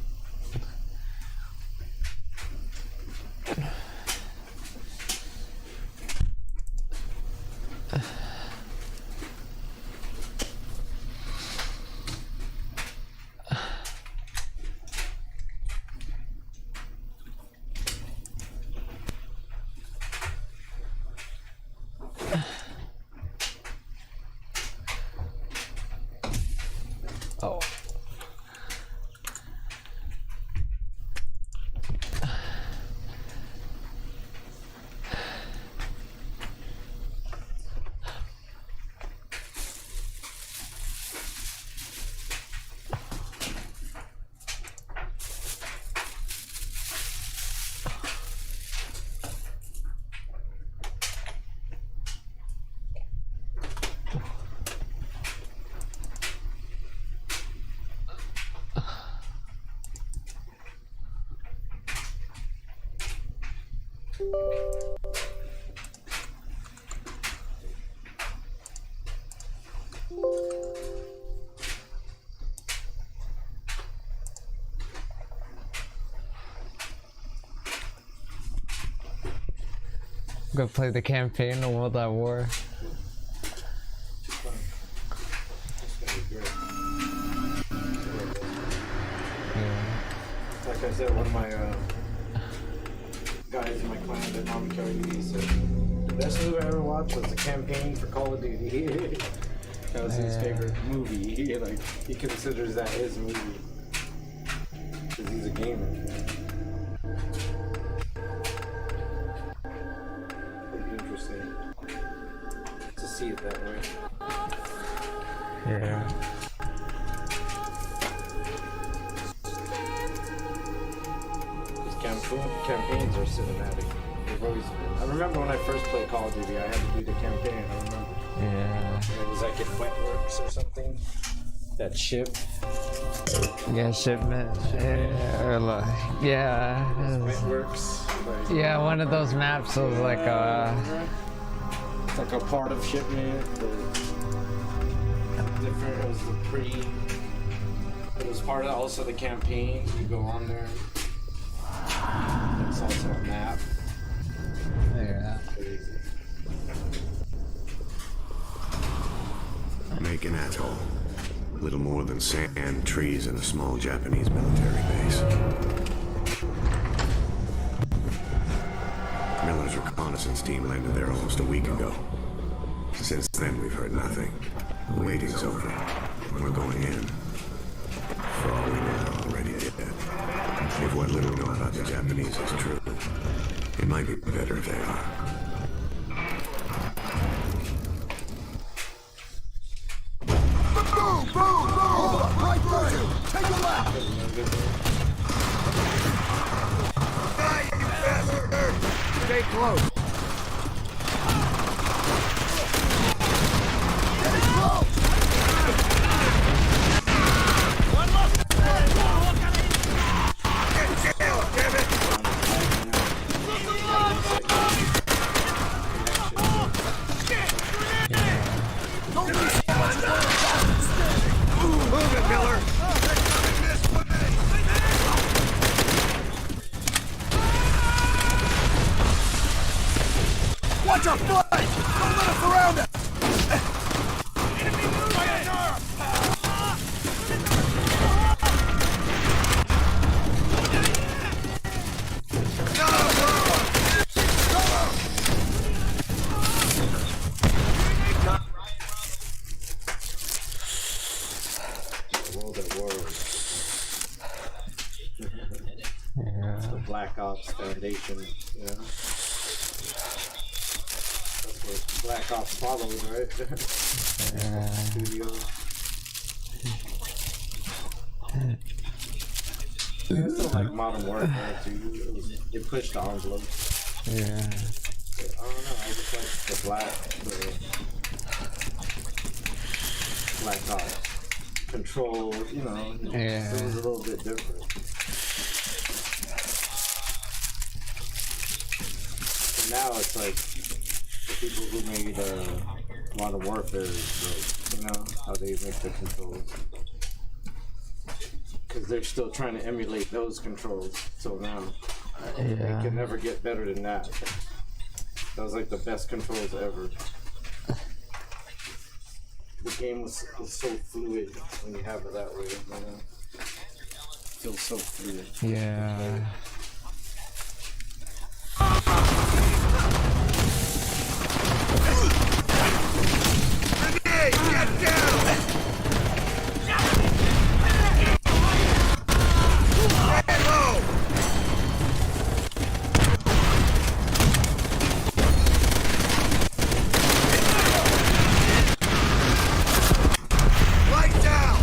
Go play the campaign in World at War. Like I said, one of my guys in my clan that Mom carried me said the best movie I ever watched was the campaign for Call of Duty. That was his favorite movie. Like he considers that his movie because he's a gamer. Pretty interesting to see it that way. Yeah. Campaigns are cinematic. They've always been. I remember when I first played Call of Duty, I had to do the campaign. I remember. Yeah. It was like in Wetworks or something. That ship. Yeah, shipment. Yeah, or like, yeah. Wetworks. Like, Yeah, one of those maps was like it's like a part of shipment. Different. It was the pre. It was part of also the campaign. You go on there. It's also a map. Yeah. Make an atoll. Little more than sand, trees, and a small Japanese military base. Miller's reconnaissance team landed there almost a week ago. Since then, we've heard nothing. The waiting's over. We're going in. For all we know, they're already dead. If what little we know about the Japanese is true, it might be better if they are. Boom! Boom! Boom! Right through you! Take a left! Hey, you bastard! Stay close! Getting close! One more! Get down, damn it! Don't be move it, Miller! This way! Watch our flank! Don't let us surround it! Enemy movement! It's the Black Ops Foundation, you know? That's what Black Ops followed, right? Studio. It's still like Modern Warfare too. It pushed the envelope. Yeah. I don't know, I just like the Black Ops control, you know, Yeah. it was a little bit different. And now it's like the people who made Modern Warfare, you know, how they make the controls. Because they're still trying to emulate those controls. So now they can never get better than that. That was like the best controls ever. The game was so fluid when you have it that way, you know? It feels so fluid. Yeah. Hey, get down! Stay low! Light down!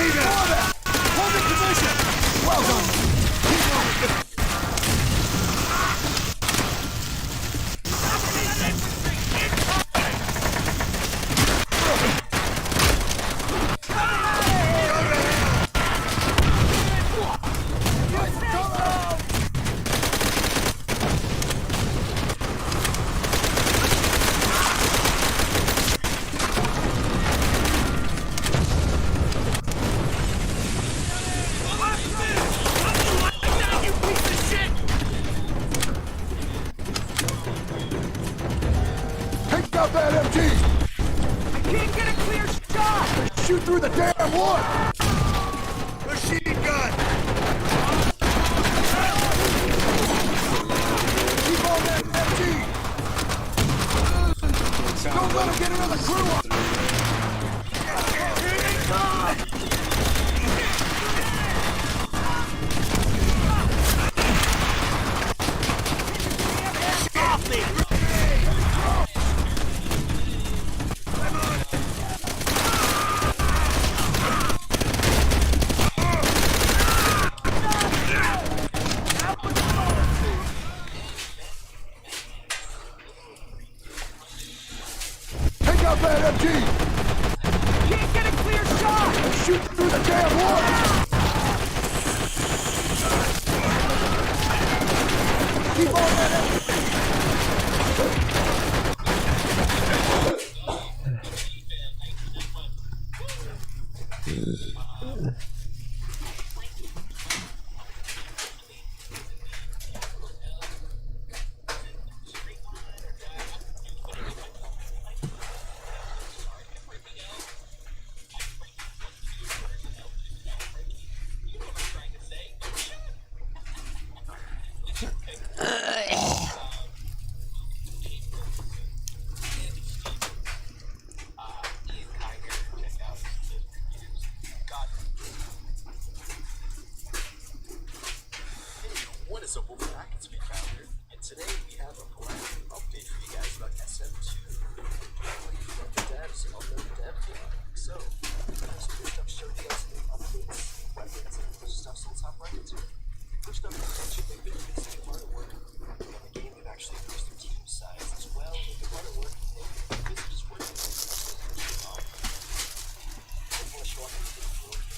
Raven! Hold in position! Well done! Keep moving! Take out that MG! I can't get a clear shot! Shoot through the damn wood! Machine gun! Keep on that MG! Don't let him get another crew up! Here they come! Off me! Take out that MG! Can't get a clear shot! Shoot through the damn wood! Keep on that MG! What is up, Wolf Pack? It's me, Founder, and today we have a brand new update for you guys about SM2. From the devs on the dev team. So, there's some stuff showing you guys new updates, weapons, and other stuff, so let's hop right into it. First up, they've been releasing a lot of work on the game. They've actually increased their team size as well. They've been a lot of work, and this is working on the I want to show off everything for you.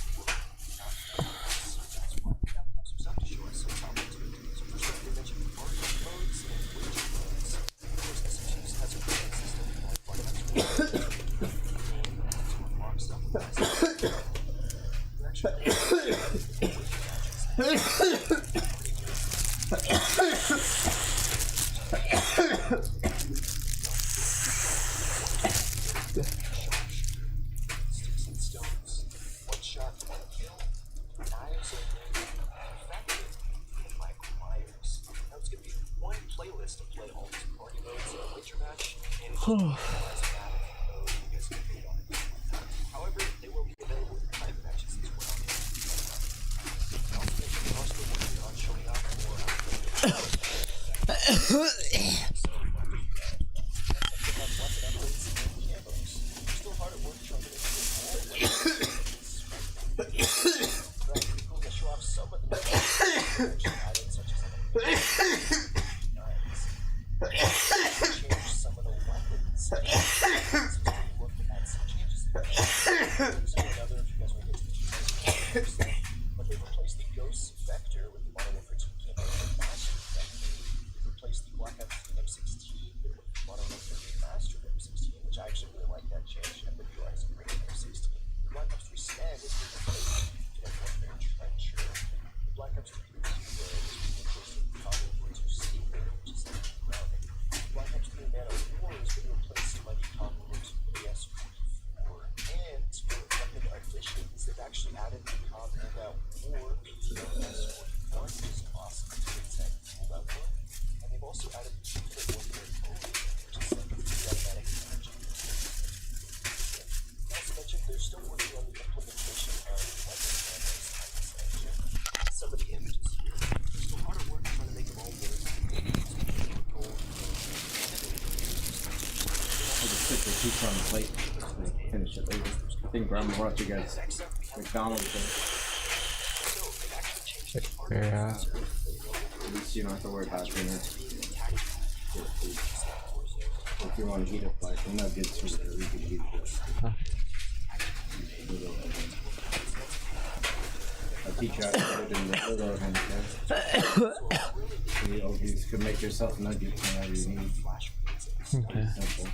So that's why we have some stuff to show us, so let's hop into it. So first up, they mentioned market modes and waging modes. Of course, SM2 has a rating system like one of to unlock stuff with that. You're actually sticks and stones, one shot, one kill, knives and effective, and Michael Myers. Now it's going to be one playlist to play all these party modes in a wager match, and it's going to be you guys can bid on it. However, they will be available in private matches as well. Also, they're also working on showing up for still hard at work trying to make cool to show off some of the items such as change some of the weapons. Look at some changes there. Another if you guys want to get to the changes. But they replaced the Ghost Vector with the Modern Warfare 2 campaign Master Vector. They replaced the Black Ops M16 with Modern Warfare Master M16, which I actually really like that change. MWI is a great M16. The Black Ops 3 Stand is being replaced with Modern Warfare Trencher. The Black Ops 3 Duo is being replaced with Modern Warfare 2 Seeker, which is like grounding. The Black Ops 3 Man of War is being replaced by the Modern Warfare 2 AS-44. And for weapon additions, they've actually added the Combat War ATS-41, which is awesome. It's a cool weapon. And they've also added the Infinite Warfare Code, which is like the automatic energy. As mentioned, they're still working on the implementation of weapon cameras on this engine. Some of the images here, they're still hard at work trying to make them all work. Gold, I'll just stick the two on the plate. Finish it later. I think Grandma brought you guys. Next up, we McDonald's thing. Yeah. At least you don't have to worry about dinner. If you want to heat up like nuggets or whatever, you can heat it up. I'll teach you how to put it in the little oven. You can make yourself nuggets whenever you need. Okay. Simple.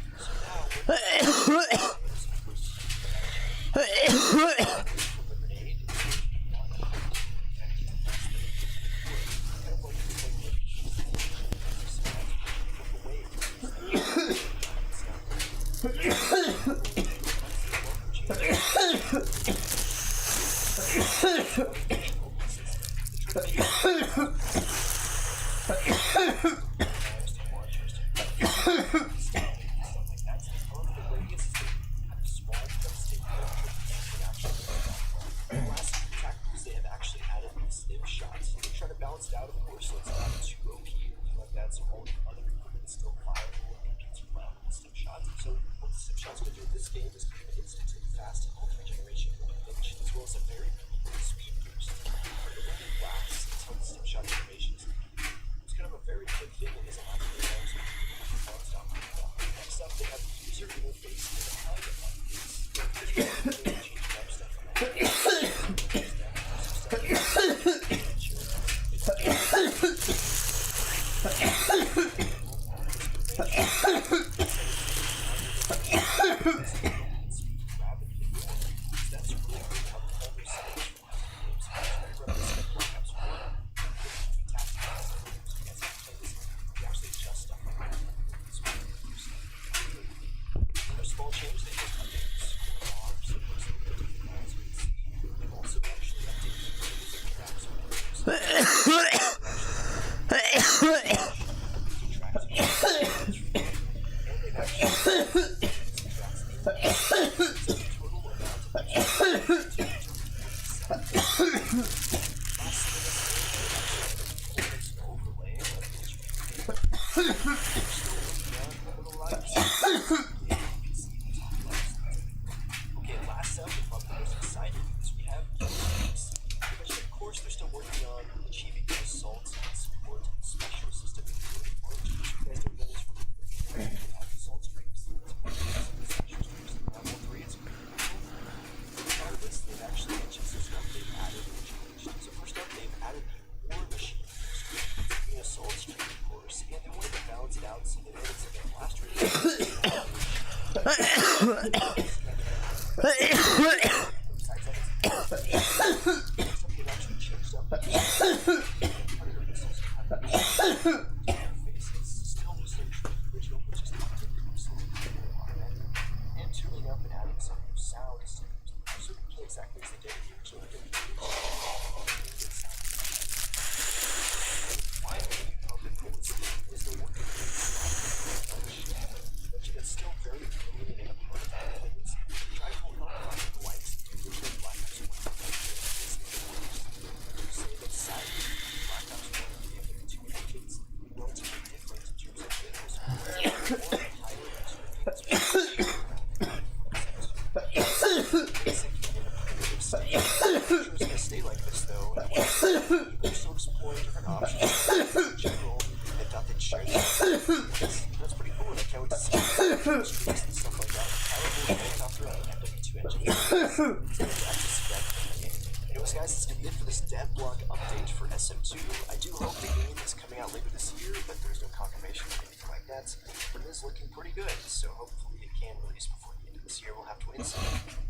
Anyways, guys, that's gonna be it for this dev blog update for SM2. I do hope the game is coming out later this year, but there's no confirmation or anything like that. But it is looking pretty good, so hopefully it can release before the end of this year. We'll have to wait and see.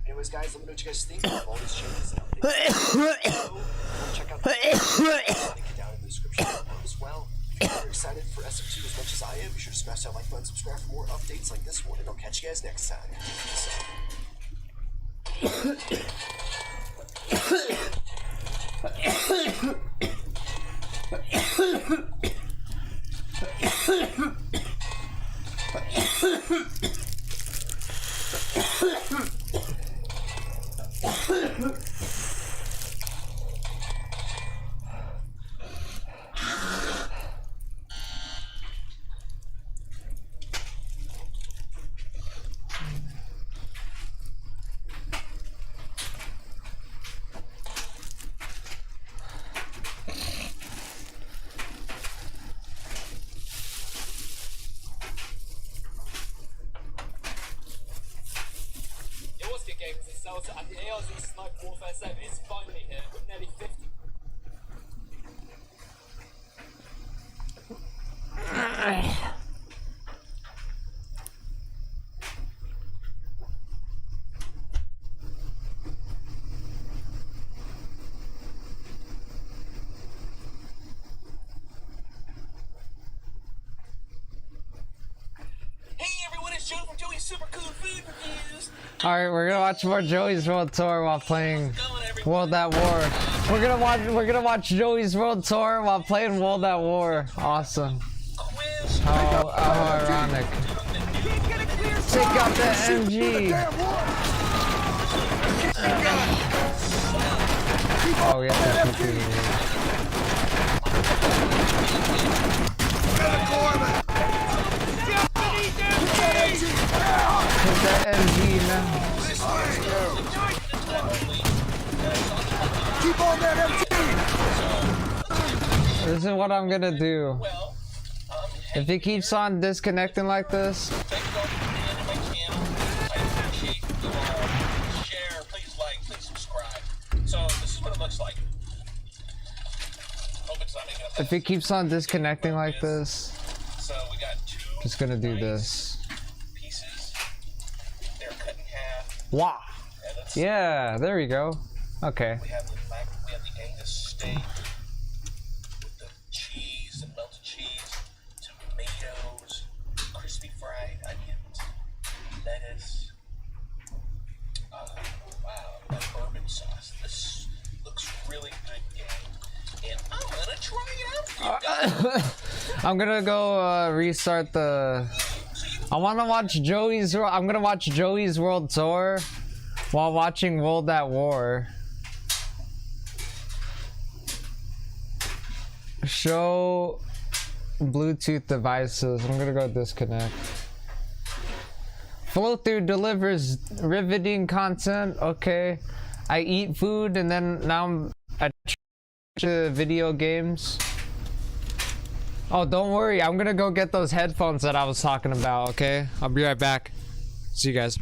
Anyways, guys, let me know what you guys think of all these changes and updates. Check out the link down in the description below as well. If you're excited for SM2 as much as I am, be sure to smash that like button, subscribe for more updates like this one, and I'll catch you guys next time. Peace out. Delta and the ARZ Sniper Warfare 7 is finally here, with nearly 50. Hey everyone, it's Joe from Joey's Super Cool Food Reviews. Alright, we're gonna watch more Joey's World Tour while playing World at War. We're gonna watch Joey's World Tour while playing World at War. Awesome. How ironic. Take out the MG. Oh yeah, that's what it Take that MG now. Keep on that MG! This is what I'm gonna do. If he keeps on disconnecting like this. Share, please like, please subscribe. So this is what it looks like. Hope it's not making up. If he keeps on disconnecting like this. So we got two Just gonna do this. pieces. They're cut in half. Wow. Yeah, there we go. Okay. We have the Angus steak with the cheese, the melted cheese, tomatoes, crispy fried onions, lettuce. Wow, that bourbon sauce. This looks really good, gang. And I'm gonna try it out for you guys. I'm gonna go restart the. I wanna watch Joey's. I'm gonna watch Joey's World Tour while watching World at War. Show Bluetooth devices. I'm gonna go disconnect. Flow Through delivers riveting content. Okay. I eat food and then now I'm to video games. Oh, don't worry. I'm gonna go get those headphones that I was talking about. Okay. I'll be right back. See you guys.